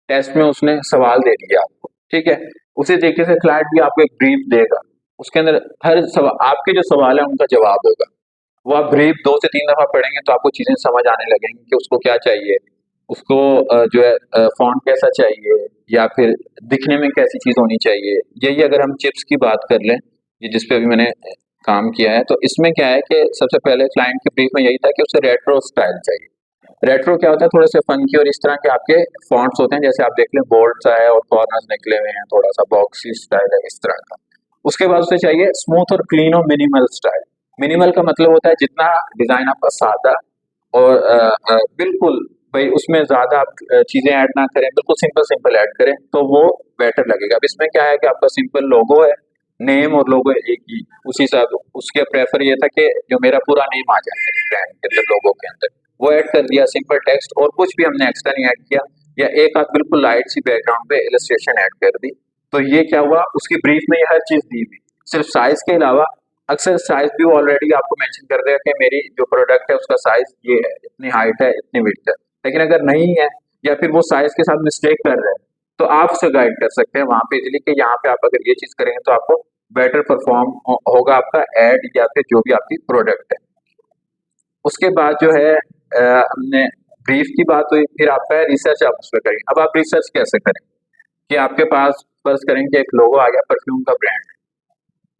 टेस्ट में उसने सवाल दे दिया आपको, ठीक है, उसी तरीके से क्लाइंट भी आपको एक ब्रीफ देगा, उसके अंदर हर सवाल, आपके जो सवाल है उनका जवाब होगा। वो आप ब्रीफ 2 से 3 दफा पढ़ेंगे तो आपको चीजें समझ आने लगेंगी कि उसको क्या चाहिए, उसको जो है फॉन्ट कैसा चाहिए, या फिर दिखने में कैसी चीज होनी चाहिए। यही अगर हम चिप्स की बात कर लें, ये जिस पे अभी मैंने काम किया है, तो इसमें क्या है कि सबसे पहले क्लाइंट की ब्रीफ में यही था कि उसे रेट्रो स्टाइल चाहिए। रेट्रो क्या होता है, थोड़े से फंकी और इस तरह के आपके फॉन्ट्स होते हैं, जैसे आप देख लें बोल्ड सा है और कॉर्नर्स निकले हुए हैं, थोड़ा सा बॉक्सी स्टाइल है, इस तरह का। उसके बाद उसे चाहिए स्मूथ और क्लीन और मिनिमल स्टाइल। मिनिमल का मतलब होता है जितना डिजाइन आपका सादा और बिल्कुल भाई उसमें ज्यादा आप चीजें ऐड ना करें, बिल्कुल सिंपल सिंपल ऐड करें तो वो बेटर लगेगा। अब इसमें क्या है कि आपका सिंपल लोगो है, नेम और लोगो एक ही, उसी साथ उसके प्रेफर ये था कि जो मेरा पूरा नेम आ जाए मेरे ब्रांड के अंदर, लोगो के अंदर वो ऐड कर दिया, सिंपल टेक्स्ट और कुछ भी हमने एक्स्ट्रा नहीं ऐड किया, या एक आध बिल्कुल लाइट सी बैकग्राउंड पे इलस्ट्रेशन ऐड कर दी। तो ये क्या हुआ, उसकी ब्रीफ में ये हर चीज दी हुई, सिर्फ साइज के अलावा अक्सर साइज भी ऑलरेडी आपको मेंशन कर देगा कि मेरी जो प्रोडक्ट है उसका साइज ये है, इतनी हाइट है, इतनी विड्थ है। लेकिन अगर नहीं है या फिर वो साइज के साथ मिस्टेक कर रहे हैं तो आप उसे गाइड कर सकते हैं वहां पे इजिली कि यहाँ पे आप अगर ये चीज करेंगे तो आपको बेटर परफॉर्म होगा आपका एड या फिर जो भी आपकी प्रोडक्ट है। उसके बाद जो है हमने ब्रीफ की बात हुई, फिर आपका है रिसर्च आप उस पर करेंगे। अब आप रिसर्च कैसे करें कि आपके पास फर्ज करेंगे एक लोगो आ गया परफ्यूम का ब्रांड है,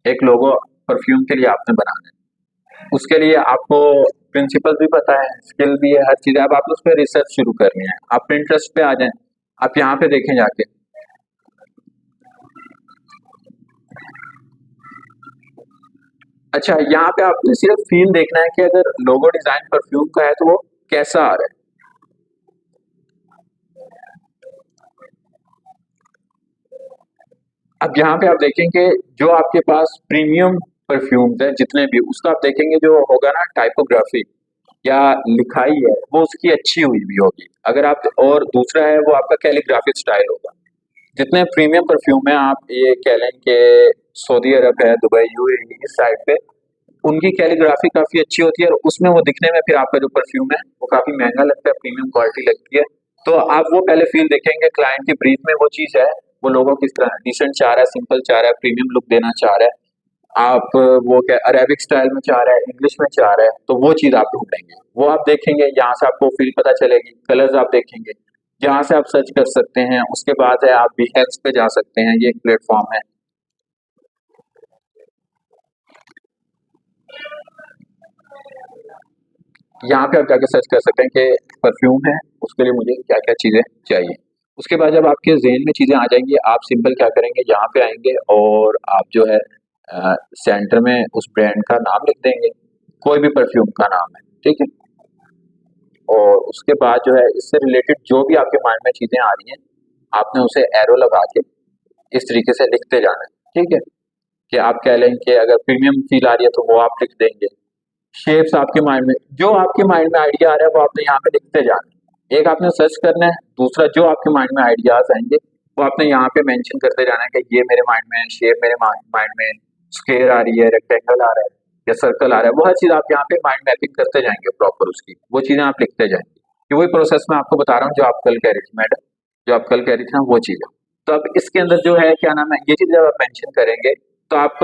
एक लोगो परफ्यूम के लिए आपने बनाना है, उसके लिए आपको प्रिंसिपल भी पता है, स्किल भी है, हर चीज है। अब आप उस पर रिसर्च शुरू करनी है, आप पिंटरेस्ट पे आ जाएं, आप यहाँ पे देखें जाके। अच्छा, यहाँ पे आपने सिर्फ फील देखना है कि अगर लोगो डिजाइन परफ्यूम का है तो वो कैसा आ रहा है। अब यहाँ पे आप देखेंगे जो आपके पास प्रीमियम परफ्यूम्स है जितने भी, उसका आप देखेंगे जो होगा ना टाइपोग्राफी या लिखाई है वो उसकी अच्छी हुई भी होगी। अगर आप, और दूसरा है वो आपका कैलीग्राफिक स्टाइल होगा। जितने प्रीमियम परफ्यूम है आप ये कह लें कि सऊदी अरब है, दुबई, यूएई, इस साइड पे उनकी कैलीग्राफी काफी अच्छी होती है और उसमें वो दिखने में फिर आपका जो परफ्यूम है वो काफी महंगा लगता है, प्रीमियम क्वालिटी लगती है। तो आप वो पहले फील देखेंगे क्लाइंट की ब्रीफ में वो चीज है, वो लोगों किस तरह डिसेंट चाह रहा है, सिंपल चाह रहा है, प्रीमियम लुक देना चाह रहा है, आप वो क्या अरेबिक स्टाइल में चाह रहा है, इंग्लिश में चाह रहा है, तो वो चीज आप ढूंढेंगे, वो आप देखेंगे, यहाँ से आपको फील पता चलेगी, कलर्स आप देखेंगे, जहाँ से आप सर्च कर सकते हैं। उसके बाद है आप बिहेव्स पे जा सकते हैं, ये एक प्लेटफॉर्म है। यहाँ पे आप जाके सर्च कर सकते हैं कि परफ्यूम है उसके लिए मुझे क्या क्या चीज़ें चाहिए। उसके बाद जब आपके जेहन में चीज़ें आ जाएंगी आप सिंपल क्या करेंगे, यहाँ पे आएंगे और आप जो है सेंटर में उस ब्रांड का नाम लिख देंगे, कोई भी परफ्यूम का नाम है, ठीक है। और उसके बाद जो है इससे रिलेटेड जो भी आपके माइंड में चीज़ें आ रही हैं आपने उसे एरो लगा के इस तरीके से लिखते जाना है, ठीक है। कि आप कह लें कि अगर प्रीमियम फील आ रही है तो वो आप लिख देंगे। शेप्स आपके माइंड में, जो आपके माइंड में आइडिया आ रहा है वो आपने यहाँ पे लिखते जाना है। एक आपने सर्च करना है, दूसरा जो आपके माइंड में आइडियाज आएंगे वो आपने यहाँ पे मेंशन करते जाना है कि ये मेरे माइंड में है, शेप मेरे माइंड में स्क्वायर आ रही है, रेक्टेंगल आ रहा है या सर्कल आ रहा है, वो हर चीज आप यहाँ पे माइंड मैपिंग करते जाएंगे प्रॉपर, उसकी वो चीजें आप लिखते जाएंगे। कि वही प्रोसेस मैं आपको बता रहा हूँ जो आप कल कह रही थी मैडम, जो आप कल कह रही थी ना वो चीज है। तो अब इसके अंदर जो है क्या नाम है, ये चीज जब आप मेंशन करेंगे तो आप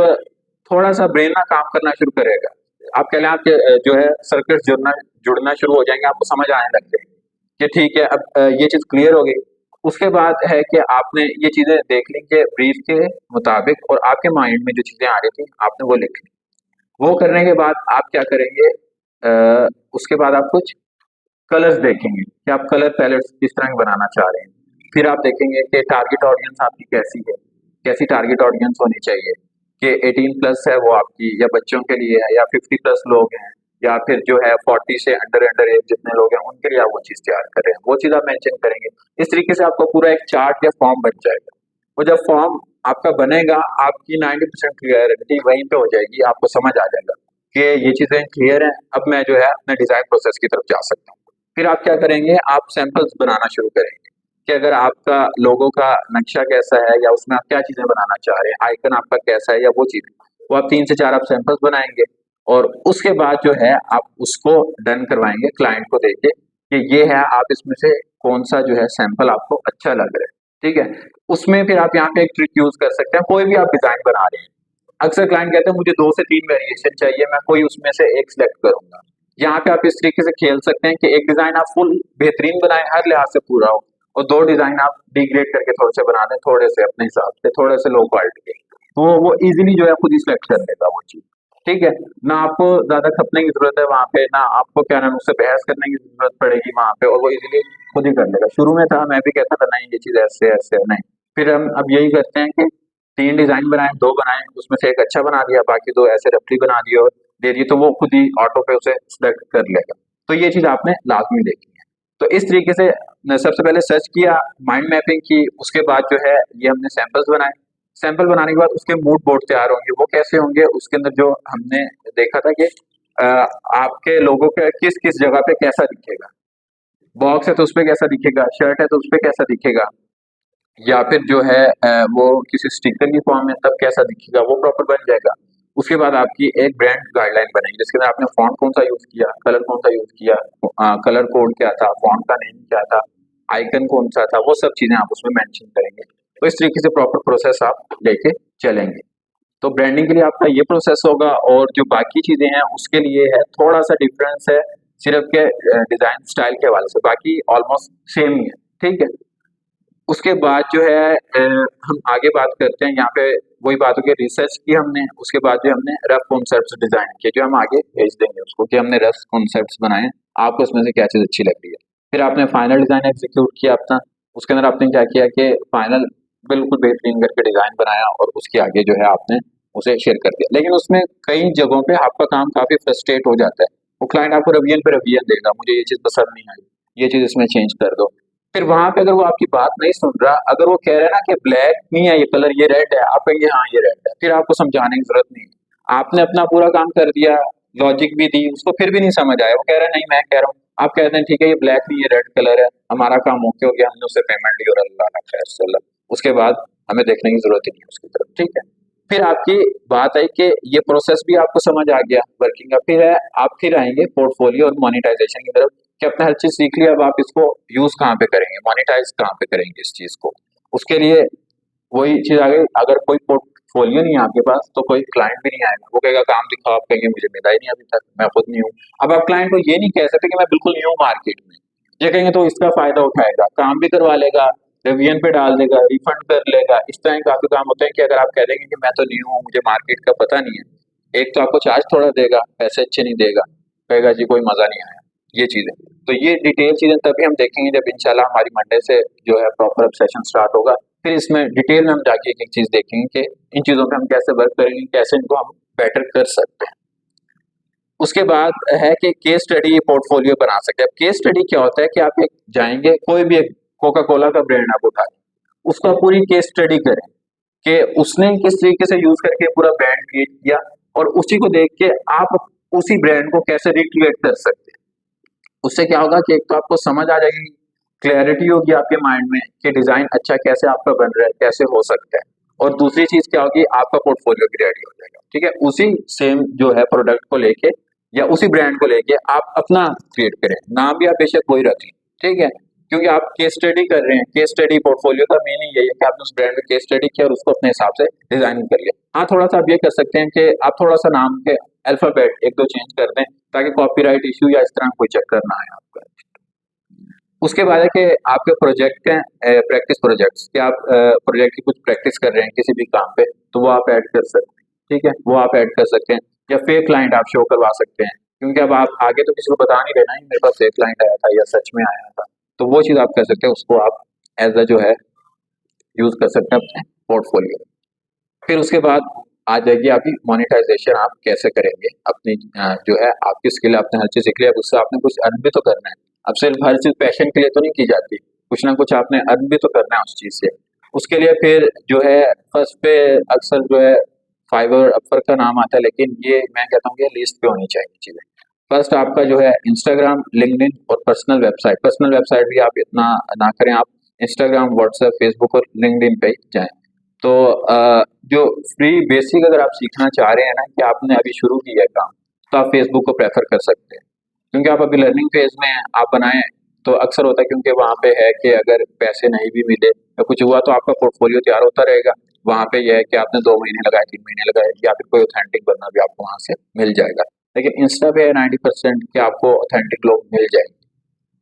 थोड़ा सा ब्रेन ना काम करना शुरू करेगा। आप कह लें आपके जो है सर्किट जुड़ना जुड़ना शुरू हो जाएंगे, आपको समझ आने लग जाएगी कि ठीक है अब ये चीज क्लियर हो गई। उसके बाद है कि आपने ये चीजें देख ली कि ब्रीफ के मुताबिक और आपके माइंड में जो चीजें आ रही थी आपने वो लिख ली। वो करने के बाद आप क्या करेंगे, उसके बाद आप कुछ कलर्स देखेंगे कि आप कलर पैलेट्स किस तरह के बनाना चाह रहे हैं। फिर आप देखेंगे कि टारगेट ऑडियंस आपकी कैसी है, कैसी टारगेट ऑडियंस होनी चाहिए, कि 18 प्लस है वो आपकी या बच्चों के लिए है, या 50 प्लस लोग हैं, या फिर जो है 40 से अंडर अंडर एज जितने लोग हैं उनके लिए आप वो चीज़ तैयार कर रहे हैं, वो चीज़ आप मेंशन करेंगे। इस तरीके से आपका पूरा एक चार्ट या फॉर्म बन जाएगा। वो जब फॉर्म आपका बनेगा आपकी 90% क्लियरिटी वहीं पे हो जाएगी, आपको समझ आ जाएगा कि ये चीज़ें क्लियर हैं, अब मैं जो है अपने डिज़ाइन प्रोसेस की तरफ जा सकता हूँ। फिर आप क्या करेंगे, आप सैंपल्स बनाना शुरू करेंगे कि अगर आपका लोगो का नक्शा कैसा है या उसमें आप क्या चीजें बनाना चाह रहे हैं, आइकन आपका कैसा है या वो चीज, वो आप 3 से 4 आप सैंपल्स बनाएंगे और उसके बाद जो है आप उसको डन करवाएंगे क्लाइंट को देके कि ये है, आप इसमें से कौन सा जो है सैंपल आपको अच्छा लग रहा है, ठीक है। उसमें फिर आप यहाँ पे एक ट्रिक यूज कर सकते हैं, कोई भी आप डिजाइन बना रहे हैं, अक्सर क्लाइंट कहते हैं मुझे 2 से 3 वेरिएशन चाहिए, मैं कोई उसमें से एक सिलेक्ट करूंगा। यहाँ पे आप इस तरीके से खेल सकते हैं कि एक डिजाइन आप फुल बेहतरीन बनाएं, हर लिहाज से पूरा हो, और 2 डिजाइन आप डिग्रेड करके थोड़े से बना दें, थोड़े से अपने हिसाब से, थोड़े से लो क्वालिटी के, तो वो इजीली जो है खुद ही सिलेक्ट कर लेगा वो चीज, ठीक है। ना आपको ज्यादा खपने की जरूरत है वहां पे, ना आपको क्या नाम उससे बहस करने की जरूरत पड़ेगी वहां पे, और वो इजीली खुद ही कर लेगा। शुरू में था मैं भी कहता था नहीं ये चीज ऐसे ऐसे है, नहीं, फिर हम अब यही करते हैं कि 3 डिजाइन बनाए, 2 बनाए, उसमें से एक अच्छा बना दिया, बाकी 2 ऐसे रफली बना दिए, और दे दिए तो वो खुद ही ऑटो पे उसे सिलेक्ट कर लेगा। तो ये चीज़ आपने लाज़मी देखी है। तो इस तरीके से सबसे पहले सर्च किया, माइंड मैपिंग की, उसके बाद जो है ये हमने सैंपल्स बनाए। सैंपल बनाने के बाद उसके मूड बोर्ड तैयार होंगे, वो कैसे होंगे? उसके अंदर जो हमने देखा था कि अ, आपके लोगों के किस-किस जगह पे कैसा दिखेगा। बॉक्स है तो उसपे कैसा दिखेगा, शर्ट है तो उसपे कैसा दिखेगा, या फिर जो है वो किसी स्टिकर की फॉर्म में तब कैसा दिखेगा, वो प्रॉपर बन जाएगा। उसके बाद आपकी एक ब्रांड गाइडलाइन बनेगी जिसके अंदर आपने फॉन्ट कौन सा यूज किया, कलर कौन सा यूज किया, कलर कोड क्या था, फॉन्ट का नेम क्या था, आइकन कौन सा था, वो सब चीजें आप उसमें मेंशन करेंगे। तो इस तरीके से प्रॉपर प्रोसेस आप लेके चलेंगे। तो ब्रांडिंग के लिए आपका ये प्रोसेस होगा, और जो बाकी चीजें हैं उसके लिए है थोड़ा सा डिफरेंस है, सिर्फ के डिजाइन स्टाइल के हवाले से, बाकी ऑलमोस्ट सेम ही है। ठीक है। उसके बाद जो है हम आगे बात करते हैं, यहाँ पे वही बात हो गई, रिसर्च की हमने, उसके बाद जो हमने रफ कॉन्सेप्ट्स डिजाइन किए जो हम आगे भेज देंगे उसको कि हमने रफ कॉन्सेप्ट्स बनाए, आपको उसमें से क्या चीज अच्छी लग रही है। फिर आपने फाइनल डिजाइन एग्जीक्यूट किया अपना, उसके अंदर आपने क्या किया कि फाइनल बिल्कुल बेहतरीन करके डिजाइन बनाया, और उसके आगे जो है आपने उसे शेयर कर दिया। लेकिन उसमें कई जगहों पे आपका काम काफी फ्रस्ट्रेट हो जाता है, वो क्लाइंट आपको रिवीजन पे रिवीजन देगा, मुझे ये चीज पसंद नहीं आई, ये चीज इसमें चेंज कर दो। फिर वहां पे अगर वो आपकी बात नहीं सुन रहा, अगर वो कह रहा है ना कि ब्लैक नहीं है ये कलर, ये रेड है, आप कहेंगे हाँ ये रेड है, फिर आपको समझाने की जरूरत नहीं है। आपने अपना पूरा काम कर दिया, लॉजिक भी दी, उसको फिर भी नहीं समझ आया, वो कह रहा है नहीं मैं कह रहा हूँ, आप कहते हैं ठीक है ये ब्लैक नहीं ये रेड कलर है, हमारा काम ओके हो गया, हमने उसे पेमेंट ली और अल्लाह का खैर सल्लम, उसके बाद हमें देखने की जरूरत ही नहीं है उसकी तरफ। ठीक है। फिर आपकी बात आई कि ये प्रोसेस भी आपको समझ आ गया वर्किंग का, फिर है आप फिर आएंगे पोर्टफोलियो और मोनेटाइजेशन की तरफ कि आपने हर चीज सीख लिया, अब आप इसको यूज कहाँ पे करेंगे, मोनेटाइज कहाँ पे करेंगे इस चीज को। उसके लिए वही चीज आ गई, अगर कोई पोर्टफोलियो नहीं है आपके पास तो कोई क्लाइंट भी नहीं आएगा, वो कहेगा काम दिखाओ, आप कहेंगे मुझे मिला ही नहीं अभी तक, मैं खुद नहीं हूँ। अब आप क्लाइंट को ये नहीं कह सकते कि मैं बिल्कुल न्यू मार्केट में, ये कहेंगे तो इसका फायदा उठाएगा, काम भी करवा लेगा, रिवीजन पे डाल देगा, रिफंड कर लेगा, इस तरह के काफी काम होते हैं कि अगर आप कह देंगे कि मैं तो न्यू हूँ, मुझे मार्केट का पता नहीं है, एक तो आपको चार्ज थोड़ा देगा, पैसे अच्छे नहीं देगा, कहेगा जी कोई मजा नहीं आया, ये चीजें। तो ये डिटेल चीजें तभी हम देखेंगे जब इंशाल्लाह हमारी मंडे से जो है प्रॉपर अब सेशन स्टार्ट होगा, फिर इसमें डिटेल में हम जाके एक एक चीज देखेंगे कि इन चीजों पे हम कैसे वर्क करेंगे, कैसे इनको हम बेटर कर सकते हैं। उसके बाद है कि केस स्टडी पोर्टफोलियो बना सकते हैं। अब केस स्टडी क्या होता है कि आप एक जाएंगे, कोई भी एक कोका कोला का ब्रांड आप उठा लें, उसका पूरी केस स्टडी करें कि उसने किस तरीके से यूज करके पूरा ब्रांड क्रिएट किया, और उसी को देख के आप उसी ब्रांड को कैसे रिक्रिएट कर सकते हैं। उससे क्या होगा कि एक तो आपको समझ आ जाएगी, क्लैरिटी होगी आपके माइंड में कि डिजाइन अच्छा कैसे आपका बन रहा है, कैसे हो सकता है, और दूसरी चीज क्या होगी, आपका पोर्टफोलियो भी रेडी हो जाएगा। ठीक है। उसी सेम जो है प्रोडक्ट को लेके या उसी ब्रांड को लेके आप अपना क्रिएट करें, नाम भी आप बेशक वही रखें। ठीक है। क्योंकि आप केस स्टडी कर रहे हैं, केस स्टडी पोर्टफोलियो का मीनिंग यही है कि आपने उस ब्रांड में केस स्टडी किया और उसको अपने हिसाब से डिजाइन कर लिया। हाँ, थोड़ा सा आप ये कर सकते हैं कि आप थोड़ा सा नाम के अल्फाबेट एक दो चेंज कर दें ताकि कॉपीराइट इश्यू या इस तरह कोई चक्कर ना आए आपका। उसके बाद है कि आपके प्रोजेक्ट हैं, प्रैक्टिस प्रोजेक्ट्स, कि आप प्रोजेक्ट की कुछ प्रैक्टिस कर रहे हैं किसी भी काम पे, तो वो आप ऐड कर सकते हैं। ठीक है, वो आप ऐड कर सकते हैं, या फेक क्लाइंट आप शो करवा सकते हैं, क्योंकि अब आप आगे तो किसी को बता नहीं देना मेरे पास फेक क्लाइंट आया था या सच में आया था, तो वो चीज़ आप कर सकते हैं, उसको आप एज अ जो है यूज कर सकते हैं अपने पोर्टफोलियो। फिर उसके बाद आ जाएगी आपकी मोनेटाइजेशन, आप कैसे करेंगे अपनी जो है आपकी स्किल, आपने हर चीज़ सीख लिया, अब उससे आपने कुछ अर्न भी तो करना है। अब सिर्फ हर चीज़ पैशन के लिए तो नहीं की जाती, कुछ ना कुछ आपने अर्न भी तो करना है उस चीज़ से। उसके लिए फिर जो है फर्स्ट पे अक्सर जो है फाइवर अपवर का नाम आता है, लेकिन ये मैं कहता हूँ कि लिस्ट पे होनी चाहिए चीज़ें। फर्स्ट आपका जो है इंस्टाग्राम, लिंक्डइन और पर्सनल वेबसाइट। पर्सनल वेबसाइट भी आप इतना ना करें, आप इंस्टाग्राम, व्हाट्सएप, फेसबुक और लिंक्डइन पे जाएं। तो जो फ्री बेसिक अगर आप सीखना चाह रहे हैं ना कि आपने अभी शुरू किया है काम, तो आप फेसबुक को प्रेफर कर सकते हैं, क्योंकि आप अभी लर्निंग फेज में हैं, आप बनाएं तो अक्सर होता है, क्योंकि वहाँ पे है कि अगर पैसे नहीं भी मिले या कुछ हुआ तो आपका पोर्टफोलियो तैयार होता रहेगा। वहाँ पे यह है कि आपने 2 महीने लगाए, 3 महीने लगाए, या फिर कोई ऑथेंटिक बंदा भी आपको वहाँ से मिल जाएगा। लेकिन इंस्टा पे है 90% कि आपको ऑथेंटिक लोग मिल जाएंगे।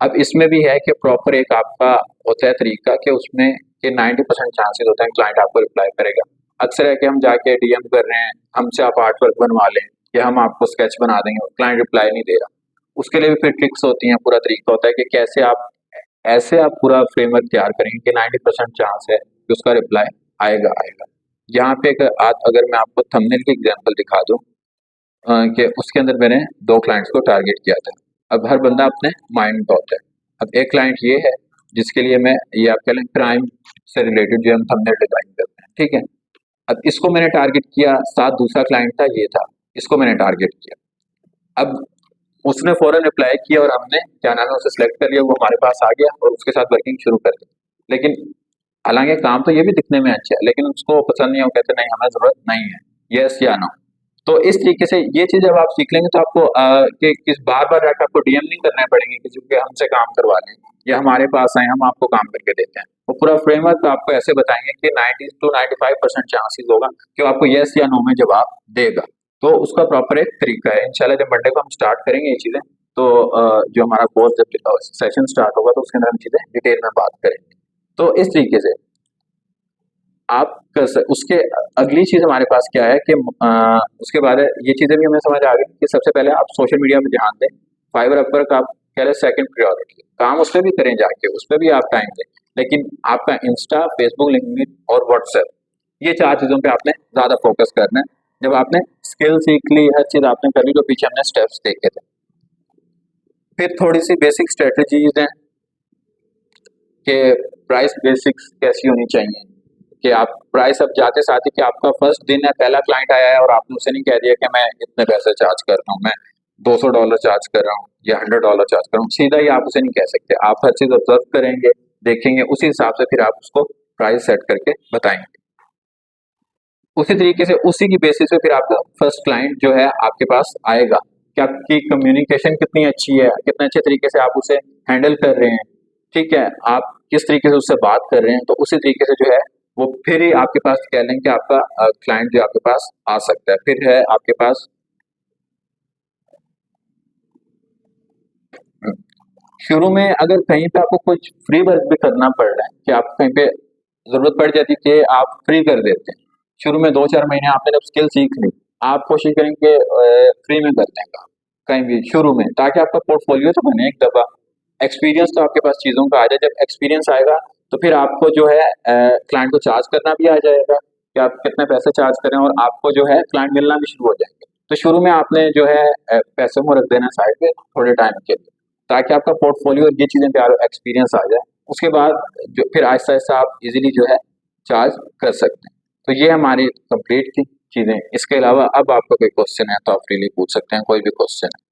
अब इसमें भी है कि प्रॉपर एक आपका होता है तरीका कि उसमें कि 90% चांसेस होते हैं क्लाइंट आपको रिप्लाई करेगा। अक्सर है कि हम जाके डीएम कर रहे हैं, हमसे आप आर्ट वर्क बनवा लें या हम आपको स्केच बना देंगे, क्लाइंट रिप्लाई नहीं दे रहा। उसके लिए भी फिर ट्रिक्स होती हैं, पूरा तरीका होता है कि कैसे आप ऐसे आप पूरा फ्रेमवर्क तैयार करेंगे कि 90% चांस है कि उसका रिप्लाई आएगा आएगा। यहाँ पे एक अगर मैं आपको थंबनेल की एग्जांपल दिखा दूं, कि उसके अंदर मैंने 2 क्लाइंट्स को टारगेट किया था। अब हर बंदा अपने माइंड में होता है। अब एक क्लाइंट ये है जिसके लिए मैं ये आप कह लें क्राइम से रिलेटेड जो हम थंबनेल डिजाइन करते हैं, ठीक है? अब इसको मैंने टारगेट किया, साथ दूसरा क्लाइंट था ये था, इसको मैंने टारगेट किया। अब उसने फ़ौरन रिप्लाई किया और हमने क्या नाम है उसे सेलेक्ट कर लिया, वो हमारे पास आ गया और उसके साथ वर्किंग शुरू कर दी। लेकिन हालाँकि काम तो ये भी दिखने में अच्छा है, लेकिन उसको पसंद नहीं है, वो कहते नहीं हमें ज़रूरत नहीं है, येस या नो। तो इस तरीके से ये चीज़ जब आप सीख लेंगे तो आपको कि किस बार-बार जाके आपको डीएम नहीं करने पड़ेंगे किसी को कि हमसे काम करवा लें या हमारे पास आएँ हम आपको काम करके देते हैं। वो पूरा फ्रेमवर्क आपको ऐसे बताएँगे कि 90 टू 95% चांसेस होगा कि वो आपको येस या नो में जवाब देगा। तो उसका प्रॉपर एक तरीका है। इंशाल्लाह जब मंडे को हम स्टार्ट करेंगे ये चीज़ें तो जो हमारा कोर्स जब सेशन स्टार्ट होगा तो उसके अंदर हम चीज़ें डिटेल में बात करेंगे। तो इस तरीके से आप कर सक उसके अगली चीज़ हमारे पास क्या है कि उसके बाद है ये चीज़ें भी हमें समझ आ गई कि सबसे पहले आप सोशल मीडिया पे ध्यान दें। फाइवर अपवर्क आप कह रहे सेकंड प्रायोरिटी काम उस पे भी करें जाके, उस पे भी आप टाइम दें। लेकिन आपका इंस्टा, फेसबुक, लिंक्डइन और व्हाट्सएप ये 4 चीज़ों पे आपने ज़्यादा फोकस करना है। जब आपने स्किल सीख ली, हर चीज़ आपने कर ली जो पीछे हमने स्टेप्स देखे थे। फिर थोड़ी-सी बेसिक स्ट्रैटेजीज़ हैं कि प्राइस बेसिक्स कैसी होनी चाहिए। कि आप प्राइस अब जाते साथ ही कि आपका फर्स्ट दिन है, पहला क्लाइंट आया है और आपने उसे नहीं कह दिया कि मैं इतने पैसे चार्ज कर रहा हूँ, मैं $200 चार्ज कर रहा हूँ या $100 चार्ज कर रहा हूँ, सीधा ही आप उसे नहीं कह सकते। आप हर चीज़ ऑब्जर्व करेंगे, देखेंगे, उसी हिसाब से फिर आप उसको प्राइस सेट करके बताएंगे। उसी तरीके से उसी की बेसिस पे फिर आपका फर्स्ट क्लाइंट जो है आपके पास आएगा कि आपकी कम्युनिकेशन कितनी अच्छी है, कितने अच्छे तरीके से आप उसे हैंडल कर रहे हैं, ठीक है? आप किस तरीके से उससे बात कर रहे हैं, तो उसी तरीके से जो है वो फिर ही आपके पास कह लें कि आपका क्लाइंट जो आपके पास आ सकता है। फिर है आपके पास शुरू में अगर कहीं पे आपको कुछ फ्री वर्क भी करना पड़ रहा है कि आप कहीं पे ज़रूरत पड़ जाती है कि आप फ्री कर देते हैं। शुरू में 2-4 महीने आपने जब स्किल सीख ली, आप कोशिश करेंगे फ्री में कर दें काम, कहीं भी शुरू में ताकि आपका पोर्टफोलियो तो बने एक दफ़ा। एक्सपीरियंस तो आपके पास चीज़ों का आ जाए, जब एक्सपीरियंस आएगा तो फिर आपको जो है क्लाइंट को चार्ज करना भी आ जाएगा कि आप कितने पैसे चार्ज करें और आपको जो है क्लाइंट मिलना भी शुरू हो जाएँगे। तो शुरू में आपने जो है पैसे को रख देना साइड पे थोड़े टाइम के लिए, ताकि आपका पोर्टफोलियो और ये चीज़ें तैयार हो, एक्सपीरियंस आ जाए। उसके बाद जो फिर आहिस्ता-आहिस्ता आप इज़िली जो है चार्ज कर सकते हैं। तो ये हमारी कंप्लीट थी चीज़ें। इसके अलावा अब आपका कोई क्वेश्चन है तो आप फ्रीली पूछ सकते हैं, कोई भी क्वेश्चन है।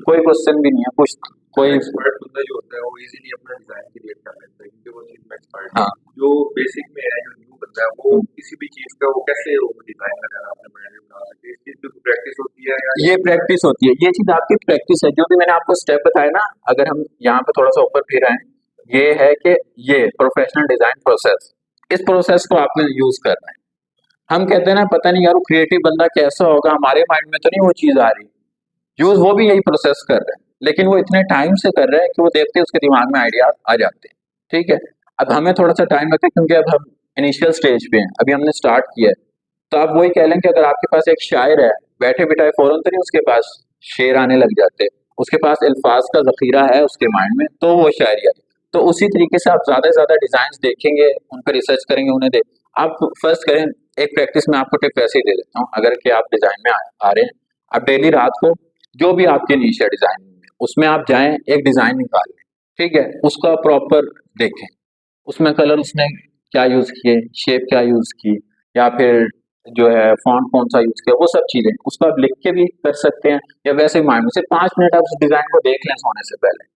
कोई क्वेश्चन भी नहीं है, कुछ कोई एक्सपर्ट बंदा जो होता है वो इजीली अपना डिजाइन क्रिएट कर लेता है क्योंकि वो चीज में एक्सपर्ट है। हाँ। जो बेसिक में है, जो न्यू बंदा है वो किसी भी चीज का वो कैसे वो डिजाइन वगैरह अपने ब्रांड में बना सकते हैं, इस चीज की प्रैक्टिस होती है या ये प्रैक्टिस होती है, ये चीज़ आपकी प्रैक्टिस है। जो भी मैंने आपको स्टेप बताया ना, अगर हम यहाँ पे थोड़ा-सा ऊपर फिर आएँ, ये है कि ये प्रोफेशनल डिज़ाइन प्रोसेस, इस प्रोसेस को आपने यूज़ करना है। हम कहते हैं ना पता नहीं यार वो क्रिएटिव बंदा कैसा होगा, हमारे माइंड में तो नहीं वो चीज़ आ रही। यूज़ वो भी यही प्रोसेस कर रहे हैं, लेकिन वो इतने टाइम से कर रहे हैं कि वो देखते ही उसके दिमाग में आइडिया आ जाते हैं, ठीक है? अब हमें थोड़ा-सा टाइम लगता है क्योंकि अब हम इनिशियल स्टेज पे हैं, अभी हमने स्टार्ट किया है। तो आप वही कह लें कि अगर आपके पास एक शायर है, बैठे-बिठाए फ़ौरन तो नहीं उसके पास शेर आने लग जाते। उसके पास अल्फ़ाज़ का ज़ख़ीरा है उसके माइंड में, तो वो शायरी आई। तो उसी तरीके से आप ज़्यादा से ज़्यादा डिज़ाइन्स देखेंगे, उन पे रिसर्च करेंगे, उन्हें आप फर्स्ट करें एक प्रैक्टिस में आपको टिप वैसे ही दे देता हूँ, अगर कि आप डिज़ाइन में आ रहे हैं, आप डेली रात को जो भी आपकी नीश है डिज़ाइन में, उसमें आप जाएँ, एक डिज़ाइन निकालें, ठीक है? उसका प्रॉपर देखें। उसमें कलर उसने क्या यूज़ किए, शेप क्या यूज़ की या फिर जो है फ़ॉन्ट कौन-सा यूज़ किया, वो सब चीज़ें। उसको आप लिख के भी कर सकते हैं या वैसे ही माइंड में सिर्फ 5 मिनट आप उस डिज़ाइन को देख लें सोने से पहले।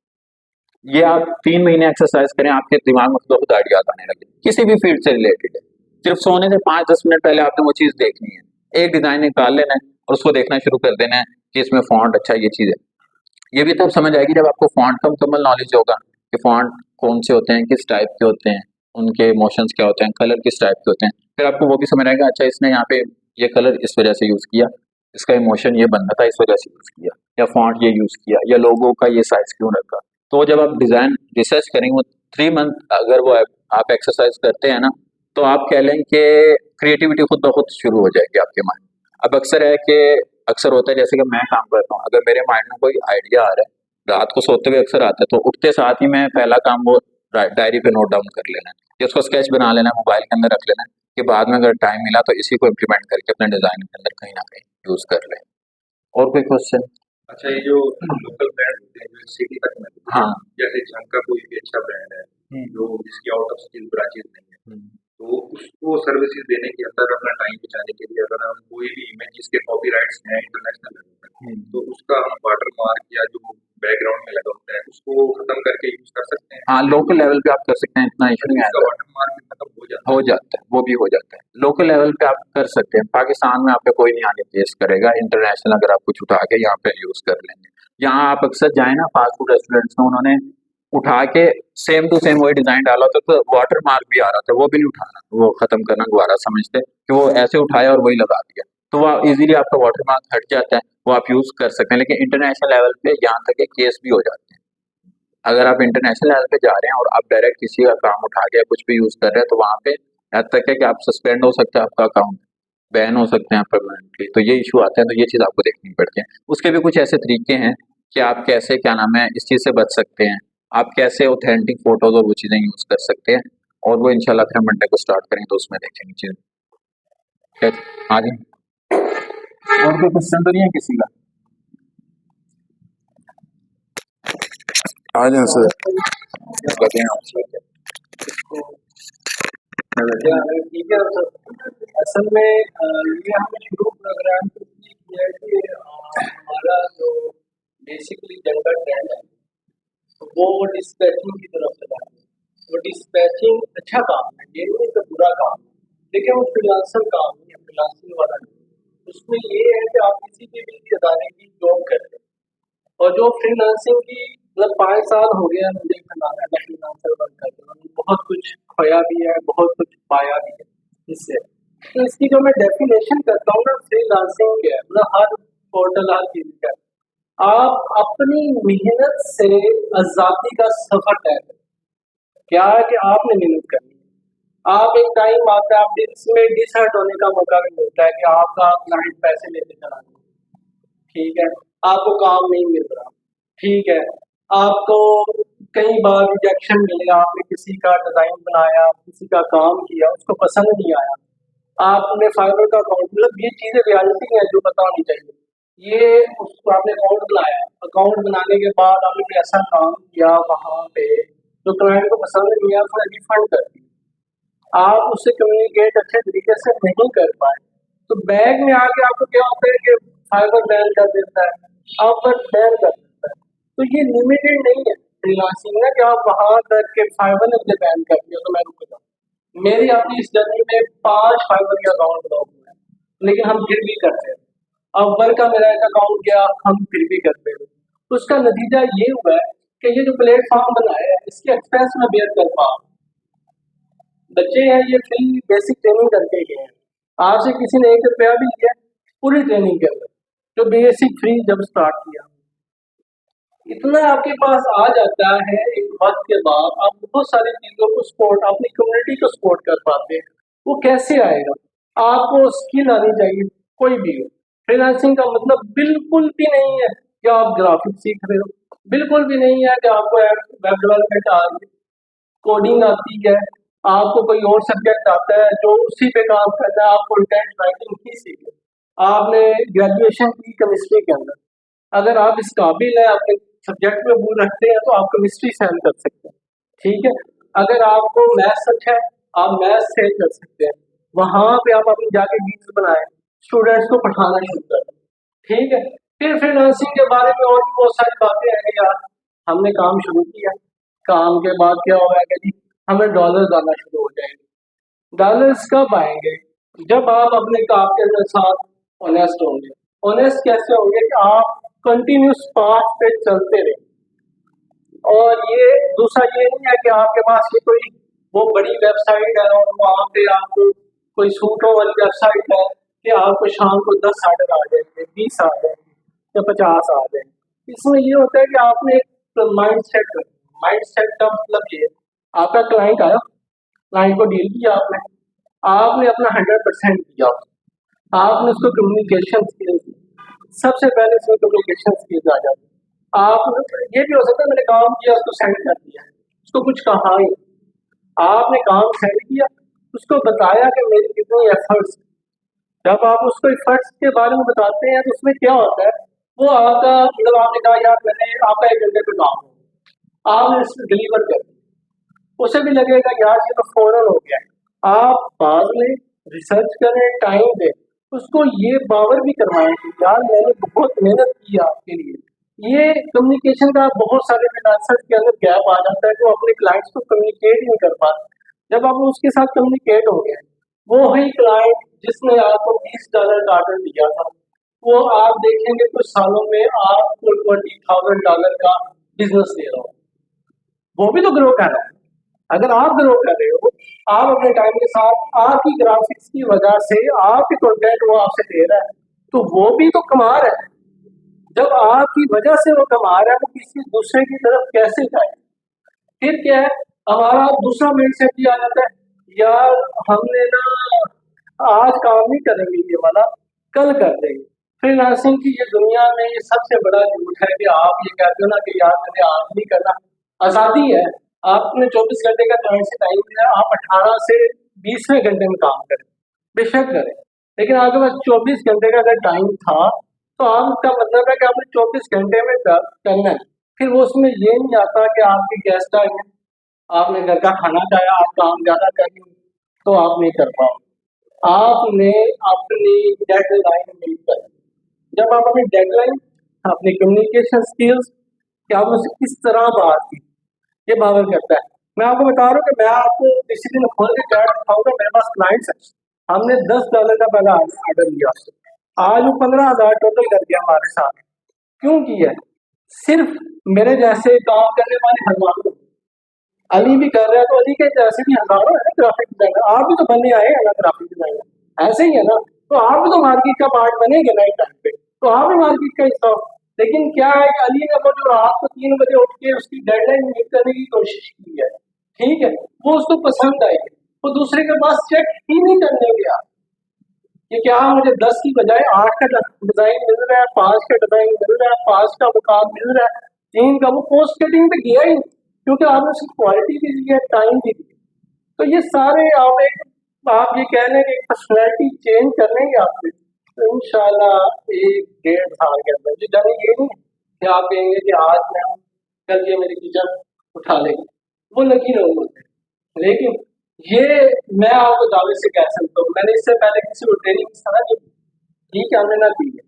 ये आप 3 महीने एक्सरसाइज़ करें, आपके दिमाग में खुद ब खुद आइडियाज़ आने लगे। किसी भी फ़ील्ड से रिलेटेड है। सिर्फ सोने से 5-10 मिनट पहले आपने वो चीज़ देखनी है। एक डिज़ाइन निकाल लेना है और उसको देखना शुरू कर देना है कि इसमें फ़ॉन्ट अच्छा ये चीज़ है। ये भी तब समझ आएगी जब आपको फ़ॉन्ट का मुकम्मल नॉलेज होगा कि फ़ॉन्ट कौन से होते हैं, किस टाइप के होते हैं, उनके मोशंस क्या होते हैं, कलर किस टाइप के होते हैं। फिर आपको वो भी समझ आएगा अच्छा इसने यहाँ पे ये कलर इस वजह से यूज़ किया, इसका इमोशन ये बनना था इस वजह से यूज़ किया या फ़ॉन्ट ये यूज़ किया या लोगो का ये साइज़ क्यों रखा। तो जब आप डिज़ाइन रिसर्च करेंगे वो 3 मंथ अगर वो आप एक्सरसाइज़ करते हैं ना, तो आप कह लें कि क्रिएटिविटी खुद ब खुद शुरू हो जाएगी आपके माइंड में। अब अक्सर होता है जैसे कि मैं काम करता हूँ, अगर मेरे माइंड में कोई आइडिया आ रहा है, रात को सोते हुए अक्सर आता है, तो उठते साथ ही मैं पहला काम वो डायरी पे नोट डाउन कर लेना है या उसको स्केच बना लेना है, मोबाइल के अंदर रख लेना है कि बाद में अगर टाइम मिला तो इसी को इम्प्लीमेंट करके अपने डिजाइन के अंदर कहीं ना कहीं यूज कर लें। और कोई क्वेश्चन? अच्छा, ये जो लोकल ब्रांड होते हैं जो सिटी तक में, हाँ। जैसे जंग का कोई भी अच्छा ब्रांड है जो जिसकी आउट ऑफ स्टेट ब्रांचेस नहीं है, तो उसको सर्विसेज देने के अंदर अपना टाइम बचाने के लिए अगर हम कोई भी इमेज जिसके कॉपीराइट्स हैं इंटरनेशनल लेवल पर, तो उसका हम वाटर मार्क या जो बैकग्राउंड में लगा होता है उसको खत्म करके यूज कर सकते हैं। हाँ, लोकल लेवल पे आप कर सकते हैं, इतना इशू नहीं उसका आएगा। वाटर मार्क भी खत्म हो जाता हो जाता है, वो भी हो जाता है। लोकल लेवल पे आप कर सकते हैं, पाकिस्तान में आप पे कोई नहीं आगे पेश करेगा। इंटरनेशनल अगर आप कुछ उठा के यहाँ पे यूज कर लेंगे। यहाँ आप अक्सर जाए ना फास्ट फूड रेस्टोरेंट्स में, उन्होंने उठा के सेम टू सेम वही डिजाइन डाला होता, तो वाटर मार्क भी आ रहा था, वो भी नहीं उठाना, वो खत्म करना दोबारा समझते कि वो ऐसे उठाया और वही लगा दिया, तो वो इजीली आपका वाटर मार्क हट जाता है, वो आप यूज कर सकते हैं। लेकिन इंटरनेशनल लेवल पे यहाँ तक के केस भी हो जाते हैं। अगर आप इंटरनेशनल लेवल पे जा रहे हैं और आप डायरेक्ट किसी का काम उठा के कुछ भी यूज कर रहे हैं, तो वहां पे यहाँ तक है कि आप सस्पेंड हो सकते हैं, आपका अकाउंट बैन हो सकते हैं परमानेंटली। तो ये इशू आते हैं, तो ये चीज आपको देखनी पड़ती है। उसके भी कुछ ऐसे तरीके हैं कि आप कैसे, क्या नाम है, इस चीज से बच सकते हैं। आप कैसे ऑथेंटिक फोटोज और वो चीजें यूज कर सकते हैं, और वो इंशाल्लाह फिर मंडे को स्टार्ट करेंगे तो उसमें देखेंगे चीज। खैर, हाँ जी, और कोई क्वेश्चन तो नहीं है किसी का? आ जाए सर, बताएं आप। ठीक है सर। असल में ये हमने शुरू प्रोग्राम इसलिए किया है कि हमारा जो बेसिकली जनरल ट्रेंड है तो वो डिस्पैचिंग की तरफ चला है। वो डिस्पैचिंग अच्छा काम है, ये नहीं तो बुरा काम है, लेकिन वो फ्रीलांसर काम नहीं है, फ्रीलांसिंग वाला नहीं। उसमें ये है कि आप किसी भी इदारे की जॉब करते हैं, और जो फ्रीलांसिंग की मतलब 5 साल हो गया मुझे फ्रीलांसर वर्क करते हुए, बहुत कुछ खोया भी है, बहुत कुछ पाया भी है इससे। तो इसकी जो मैं डेफिनेशन करता हूँ ना, फ्रीलांसिंग क्या है, मतलब हर पोर्टल हर चीज का आप अपनी मेहनत से आजादी का सफर तय करें। क्या है कि आपने मेहनत करनी है, आप एक टाइम आता है आप इसमें डिसहर्ट होने का मौका भी मिलता है कि आपका क्लाइंट पैसे लेते चला गया, ठीक है, आपको काम नहीं मिल रहा, ठीक है, आपको कई बार रिजेक्शन मिले, आपने किसी का डिजाइन बनाया, किसी का काम किया, उसको पसंद नहीं आया, आपने फाइबर का अकाउंट, मतलब ये चीजें रियलिटी है जो पता होनी चाहिए। ये उसको आपने अकाउंट बनाया, अकाउंट बनाने के बाद आपने ऐसा काम किया वहां पे जो क्लाइंट को पसंद नहीं आया, थोड़ा रिफंड कर दिया, आप उससे कम्युनिकेट अच्छे तरीके से नहीं कर पाए, तो बैग में आके आपको क्या होता है कि फाइबर बैन कर देता है, अपवर्क बैन कर देता है। तो ये लिमिटेड नहीं है फ्रीलांसिंग ना कि आप वहां करके फाइबर ने मुझे बैन कर दिया तो मैं रुक जाऊँ। मेरी अपनी इस जर्नी में 5 फाइबर के अकाउंट ब्लॉक हुए हैं, लेकिन हम फिर भी करते हैं। अपवर्क का मेरा एक अकाउंट गया, हम फिर भी करते हैं। तो उसका नतीजा ये हुआ है कि ये जो प्लेटफॉर्म बनाया है इसके एक्सपेंस में बेयर कर पा रहा हूं। बच्चे हैं ये फ्री बेसिक ट्रेनिंग करके गए हैं, आपसे किसी ने 1 रुपया भी लिया पूरी ट्रेनिंग के अंदर, जो बेसिक फ्री जब स्टार्ट किया, इतना आपके पास आ जाता है एक वक्त के बाद, आप बहुत सारी चीजों को सपोर्ट, अपनी कम्युनिटी को सपोर्ट कर पाते हैं। वो कैसे आएगा? आपको स्किल आनी चाहिए, कोई भी हो। फ्रीलांसिंग का मतलब बिल्कुल भी नहीं है कि आप ग्राफिक्स सीख रहे हो, बिल्कुल भी नहीं है कि आपको वेब डेवलपमेंट आ रही है, कोडिंग आती है, आपको कोई और सब्जेक्ट आता है जो उसी पे काम करना है, आप कंटेंट राइटिंग ही सीखे, आपने ग्रेजुएशन की केमिस्ट्री के अंदर, अगर आप इस काबिल है अपने सब्जेक्ट में भूल रखते हैं तो आप केमिस्ट्री सेल कर सकते हैं, ठीक है। अगर आपको मैथ्स अच्छा है आप मैथ्स सेल कर सकते हैं, वहां पे आप अपनी जाके वीडियो बनाए, स्टूडेंट्स को पढ़ाना शुरू कर दें, ठीक है। फिर फ्रीलांसिंग के बारे में और भी बहुत सारी बातें हैं कि यार हमने काम शुरू किया, काम के बाद क्या होगा कि जी हमें डॉलर्स आना शुरू हो जाएंगे। डॉलर्स कब आएंगे? जब आप अपने काम के साथ ऑनेस्ट होंगे। ऑनेस्ट कैसे होंगे कि आप कंटिन्यूस पाथ पे चलते रहें, और ये दूसरा ये नहीं है कि आपके पास ये कोई वो बड़ी वेबसाइट है और वहाँ पे आपको कोई सूटों वाली वेबसाइट है कि आपको शाम को 10 ऑर्डर आ जाएंगे, 20 आ जाएंगे या 50 आ जाएंगे। इसमें ये होता है कि आपने एक माइंड सेट का मतलब ये, आपका क्लाइंट आया, क्लाइंट को डील किया आपने, आपने अपना 100% दिया, आपने उसको कम्युनिकेशन स्किल्स, सबसे पहले इसमें कम्युनिकेशन स्किल्स आ जाती है। आप ये भी हो सकता है मैंने काम किया उसको सेंड कर दिया, उसको कुछ कहा ही, आपने काम सेंड किया, उसको बताया कि मेरी कितनी एफर्ट्स। जब आप उसको एफर्ट्स के बारे में बताते हैं तो उसमें क्या होता है, वो आपका मतलब आपने कहा यार मैंने आपका 1 घंटे पे काम हो, आपने इसको डिलीवर कर दिया, उसे भी लगेगा यार ये तो फौरन हो गया है। आप बाद में रिसर्च करें, टाइम दें, उसको ये बावर भी करवाएं कि यार मैंने बहुत मेहनत की है आपके लिए। ये कम्युनिकेशन का बहुत सारे फ्रीलांसर्स के अंदर गैप आ जाता है, जो अपने क्लाइंट्स को कम्युनिकेट नहीं कर पाते। जब आप उसके साथ कम्युनिकेट हो गए, वो ही क्लाइंट जिसने आपको $20 का ऑर्डर दिया था, वो आप देखेंगे कुछ सालों में आपको $20,000 का बिजनेस दे रहा हो। वो भी तो ग्रो कर रहा है। अगर आप ग्रो कर रहे हो, आप अपने टाइम के साथ आपकी ग्राफिक्स की वजह से आपके कंटेंट वो आपसे दे रहा है, तो वो भी तो कमा रहा है। जब आपकी वजह से वो कमा रहा है, वो किसी दूसरे की तरफ कैसे जाए? फिर क्या है, हमारा दूसरा माइंडसेट भी आ जाता है, यार हमने ना आज काम नहीं करेंगे ये वाला, कल कर देंगे। फ्रीलांसिंग की ये दुनिया में ये सबसे बड़ा झूठ है कि आप ये कहते हो ना कि यार मैंने आज नहीं करना। आज़ादी है, आपने 24 घंटे का क्लाइंट से टाइम दिया, आप 18 से 20वें घंटे में काम करें, बेशक करें, लेकिन आपके पास 24 घंटे का अगर टाइम था, तो आपका मतलब है कि आपने 24 घंटे में करना है। फिर वो उसमें ये नहीं आता कि आपके गेस्ट आ गए, आपने घर का खाना खाया, आप काम ज़्यादा कर लें तो आप नहीं कर पाओगे। आपने अपनी डेडलाइन मीट कर, जब आप अपनी डेडलाइन, अपनी कम्युनिकेशन स्किल्स, कि आपने उसे किस तरह बात की, ये बावर करता है। मैं आपको बता रहा हूँ कि मैं आपको किसी दिन खोल के क्या दिखाऊंगा, मेरे पास क्लाइंट्स है, हमने $10 का पहला ऑर्डर लिया उससे, आज वो 15,000 टोटल कर दिया हमारे साथ। क्यों किया? सिर्फ मेरे जैसे काम करने वाले हजारों, अली भी कर रहा है तो अली के जैसे भी हजारों है ग्राफिक डिजाइनर, आप भी तो बनने आए हैं ना ग्राफिक डिजाइनर, ऐसे ही है ना, तो आप भी तो मार्केट का पार्ट बनेंगे ना एक टाइम पे, तो आप भी मार्केट का हिस्सा हो। लेकिन क्या है कि अली ने वो जो रात को 3 बजे उठ के उसकी डेडलाइन मीट करने की कोशिश की है, ठीक है, वो उसको पसंद आई, वो दूसरे के पास चेक ही नहीं करने गया कि क्या मुझे 10 की बजाय 8 का डिजाइन मिल रहा है, 5 का डिजाइन मिल रहा है, 5 का मुकाम मिल रहा है, 3 का, वो पोस्ट कटिंग पे गया ही नहीं, क्योंकि आपने उसकी क्वालिटी भी दी है, टाइम भी दी। तो ये सारे आप ये कह लें कि पर्सनैलिटी चेंज कर लेंगे आपसे, तो इंशाल्लाह 1-1.5 साल के अंदर जी जाने ये नहीं कि आप कहेंगे कि आज मैं हूँ, कल ये मेरी किचन उठा लेगी, वो लगी रहूंगा। लेकिन ये मैं आपको दावे से कह सकता हूँ, मैंने इससे पहले किसी को ट्रेनिंग इस तरह नहीं की, ठीक है हमने ना दी है,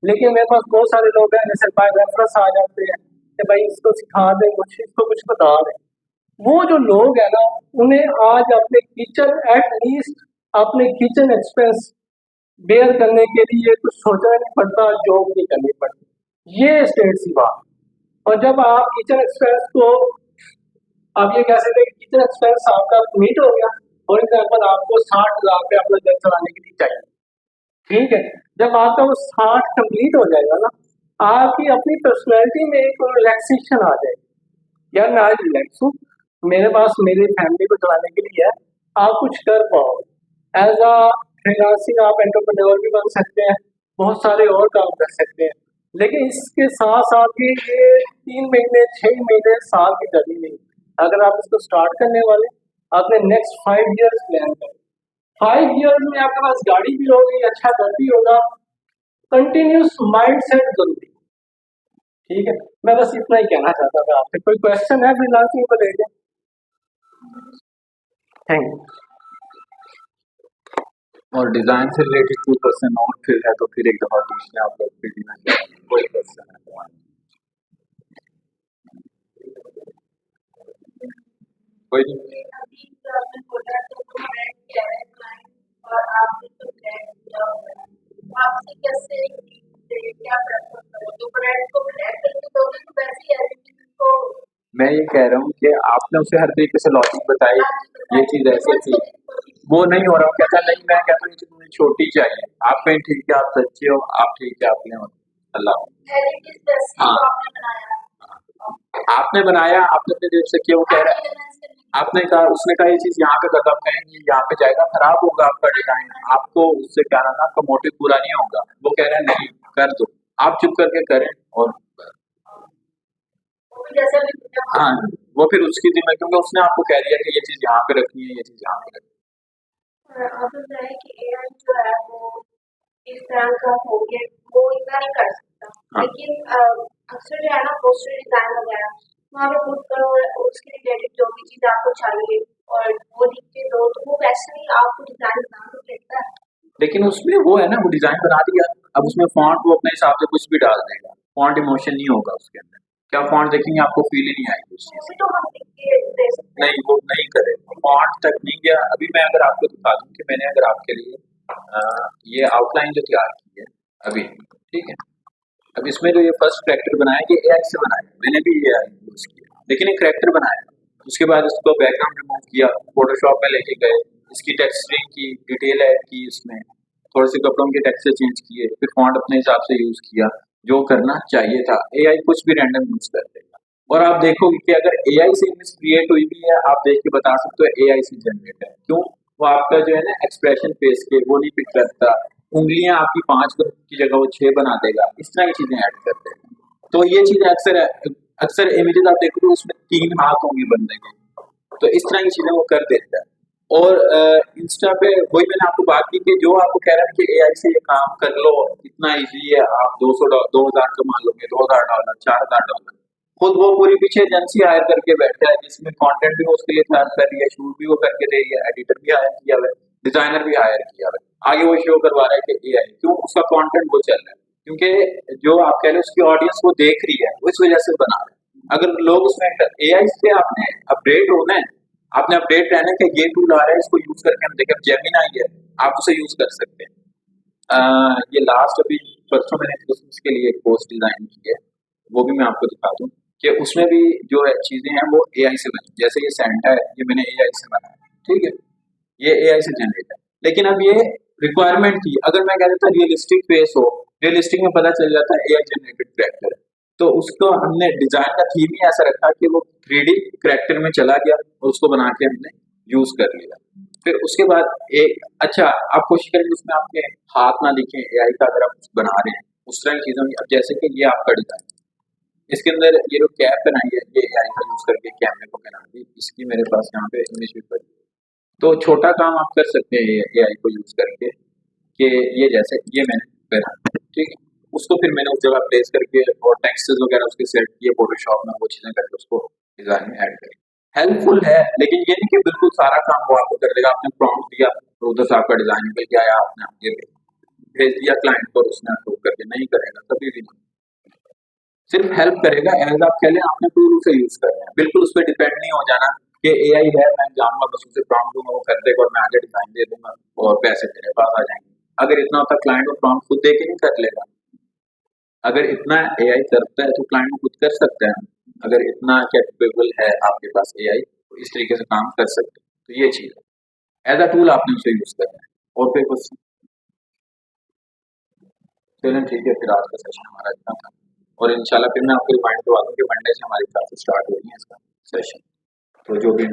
लेकिन मेरे पास बहुत सारे लोग हैं जैसे बाय रेफरेंस आ जाते हैं कि भाई इसको सिखा दें, कुछ इसको कुछ बता दें। वो जो लोग हैं ना, उन्हें आज अपने किचन एटलीस्ट अपने किचन एक्सपेंस बेयर करने के लिए कुछ सोचना नहीं पड़ता, जॉब नहीं करनी पड़ती, ये स्टेट सी बात। और जब आप किचन एक्सपेंस को, आप ये कह सकते हैं कि किचन एक्सपेंस आपका मीट हो गया, फॉर एग्जाम्पल आपको 60,000 रुपये अपना घर चलाने के लिए चाहिए, ठीक है, जब आपका वो 60 कंप्लीट हो जाएगा ना, आपकी अपनी पर्सनैलिटी में एक रिलैक्सेशन आ जाएगी, यार मैं आज रिलैक्स हूँ, मेरे पास मेरी फैमिली को चलाने के लिए है, आप कुछ कर पाओ। एज अ फ्रीलांसिंग आप एंटरप्रेन्योर भी बन सकते हैं, बहुत सारे और काम कर सकते हैं, लेकिन इसके साथ साथ भी ये 3 महीने 6 महीने साल की जर्नी नहीं, अगर आप इसको स्टार्ट करने वाले, आपने नेक्स्ट 5 ईयर्स प्लान करें, 5 ईयर्स में आपके पास गाड़ी भी होगी, अच्छा घर भी होगा, कंटिन्यूस माइंड सेट जरूरी, ठीक है। मैं बस इतना ही कहना चाहता था आपसे। कोई क्वेश्चन है फ्रीलांसिंग को लेकर? Thank you. और डिजाइन से रिलेटेड कोई क्वेश्चन और फिर है तो फिर एक दफा पूछ लें आप लोग, फिर भी ना जाए। कोई क्वेश्चन है तो कोई नहीं। अभी जो आपने बोला तो वो ब्रांड क्या है क्लाइंट और आपने तो ब्रांड दिया होगा, आपसे कैसे क्या प्रेफर करो, तो ब्रांड को ब्रांड करके दोगे तो वैसे ही एडिटिंग को मैं ये कह रहा हूँ कि आपने उसे हर तरीके से लॉजिक बताई, ये चीज ऐसी थी, वो नहीं हो रहा, कहता नहीं, मैं कहता हूँ मुझे छोटी चाहिए, आप कहीं ठीक है, आप सच्चे हो, आप ठीक है, आपने अल्लाह एडिटिंग जैसे हाँ आपने बनाया, आपने बनाया, आपने अपने दिल से किया, वो कह रहा है, आपने कहा, उसने कहा ये चीज यहाँ पे कर, आप कहेंगे यहाँ पे जाएगा, खराब होगा आपका डिजाइन, आपको उससे क्या ना आपका मोटिव पूरा नहीं होगा, वो कह रहा है नहीं कर दो, आप चुप करके करें। और जैसे भी हाँ, वो फिर उसकी जिम्मे, क्योंकि उसने आपको कह दिया कि ये चीज यहाँ पे रखनी है, ये चीज यहाँ पे रखनी है। अब जो है कि एआई जो है वो इस तरह का हो गया, वो इतना नहीं कर सकता। हाँ। लेकिन अक्सर जो है ना पोस्टर डिजाइन वगैरह वहाँ पे पुट करो, उसके रिलेटेड जो भी चीज आपको चाहिए और वो लिख के दो, तो वो वैसे ही आपको डिजाइन बना के देता है। लेकिन उसमें वो है ना, वो डिजाइन बना दिया, अब उसमें फॉन्ट वो अपने हिसाब से कुछ भी डाल देगा, फॉन्ट इमोशन नहीं होगा उसके अंदर। क्या फॉन्ट देखेंगे आपको फील ही नहीं आएगी उस चीज वो भी तो हम लिख के दे सकते हैं। नहीं, वो नहीं करेगा, फॉन्ट तक नहीं गया। अभी मैं अगर आपको दिखा दूं कि मैंने अगर आपके लिए ये आउटलाइन जो तैयार की है अभी, ठीक है, अब इसमें जो ये फर्स्ट करेक्टर बनाया ये एआई से बनाया, मैंने भी ये एआई यूज किया, लेकिन एक करेक्टर बनाया, उसके बाद इसको बैकग्राउंड रिमूव किया, फोटोशॉप में लेके गए, इसकी टेक्सचरिंग की, डिटेल ऐड की, इसमें थोड़े से कपड़ों के टेक्सचर चेंज किए, फिर फॉन्ट अपने हिसाब से यूज किया, जो करना चाहिए था। एआई कुछ भी रैंडम यूज कर देगा, और आप देखोगे कि अगर एआई से इमेज क्रिएट हुई भी है, आप देख के बता सकते हो एआई से जनरेट है। क्यों? वो आपका जो है ना एक्सप्रेशन फेस के वो नहीं पिक करता, उंगलियां आपकी 5 की जगह वो 6 बना देगा, इस तरह की चीजें ऐड कर देगा। तो ये चीजें अक्सर अक्सर इमेजेस आप देखोगे उसमें 3 हाथ होंगे बंदे के, तो इस तरह की चीजें वो कर देता है। और इंस्टा पे वही मैंने आपको बात की कि जो आपको कह रहा है कि एआई से ये काम कर लो, इतना इजी है, आप 2000 कमा लोगे, $2000, $4000, खुद वो पूरी पीछे एजेंसी हायर करके बैठा है, जिसमें कंटेंट भी वो उसके लिए तैयार कर रही है, शूट भी वो करके दे रही है, एडिटर भी हायर किया हुआ है, डिजाइनर भी हायर किया हुआ है, आगे वो शो करवा रहा है कि एआई, क्यों? उसका कंटेंट वो चल रहा है, क्योंकि जो आप कह रहे हो उसकी ऑडियंस वो देख रही है, वो इस वजह से बना रहा है। अगर लोग उसमें एआई से आपने अपडेट होना है, आपने अपडेट रहना है कि ये टूल आ रहा है, इसको यूज करके हम देखें, जेमिनी है, आप उसे यूज कर सकते हैं। ये लास्ट अभी परसों मैंने क्रिसमस के लिए एक पोस्ट डिजाइन की है, वो भी मैं आपको दिखा दूं कि उसमें भी जो है चीजें हैं वो एआई से बनी, जैसे ये सेंटा है, ये मैंने एआई से बनाया, ठीक है, ये एआई से जनरेट है। लेकिन अब ये रिक्वायरमेंट थी, अगर मैं कह देता रियलिस्टिक फेस हो, रियलिस्टिक में पता चल जाता है एआई जनरेटेड कैरेक्टर है, तो उसको हमने डिजाइन का थीम ही ऐसा रखा कि वो 3D कैरेक्टर में चला गया और उसको बना के हमने यूज कर लिया। फिर उसके बाद एक अच्छा, आप कोशिश करेंगे उसमें आपके हाथ ना दिखे एआई का, अगर आप कुछ बना रहे हैं उस तरह की चीजों की। अब जैसे कि ये आपका डिजाइन, इसके अंदर ये जो कैप बनाई है ये एआई का यूज करके कैमरे को बना दी, इसकी मेरे पास यहाँ पे इमेज भी पड़ी है। तो छोटा काम आप कर सकते हैं एआई को यूज करके कि ये जैसे ये मैंने बना, ठीक है, उसको फिर मैंने उस जगह प्लेस करके और टेक्सचर्स वगैरह उसके सेट किए फोटोशॉप में, वो चीजें करके उसको डिजाइन में ऐड करी। हेल्पफुल है, लेकिन ये नहीं कि बिल्कुल सारा काम वो आपको कर देगा। आपने प्रॉम्प्ट दिया तो उधर से आपका डिजाइन निकल के आया, आपने आगे भेज दिया क्लाइंट को, उसने अप्रूव करके नहीं करेगा कभी भी नहीं, सिर्फ हेल्प करेगा। एज आप कह लें आपने टूल उसे यूज करना है, बिल्कुल उस पर डिपेंड नहीं हो जाना कि एआई है मैं जाऊंगा बस उसे प्रॉम्प्ट दूंगा वो कर देगा और मैं आगे डिजाइन दे दूंगा और पैसे मेरे पास आ जाएंगे। अगर इतना होता क्लाइंट को प्रॉम्प्ट खुद दे के नहीं कर लेगा। अगर इतना एआई करता है तो क्लाइंट खुद कर सकता है। अगर इतना कैपेबल है आपके पास एआई, तो इस तरीके से काम कर सकते हैं। तो ये चीज है, एज अ टूल आपने उसे यूज करना है, और फिर कुछ। चलें ठीक है, फिर आज का सेशन हमारा इतना था, और इंशाल्लाह फिर मैं आपको रिमाइंड करवा दूँ कि मंडे से हमारी क्लासेस स्टार्ट हो रही हैं इसका सेशन, तो जो भी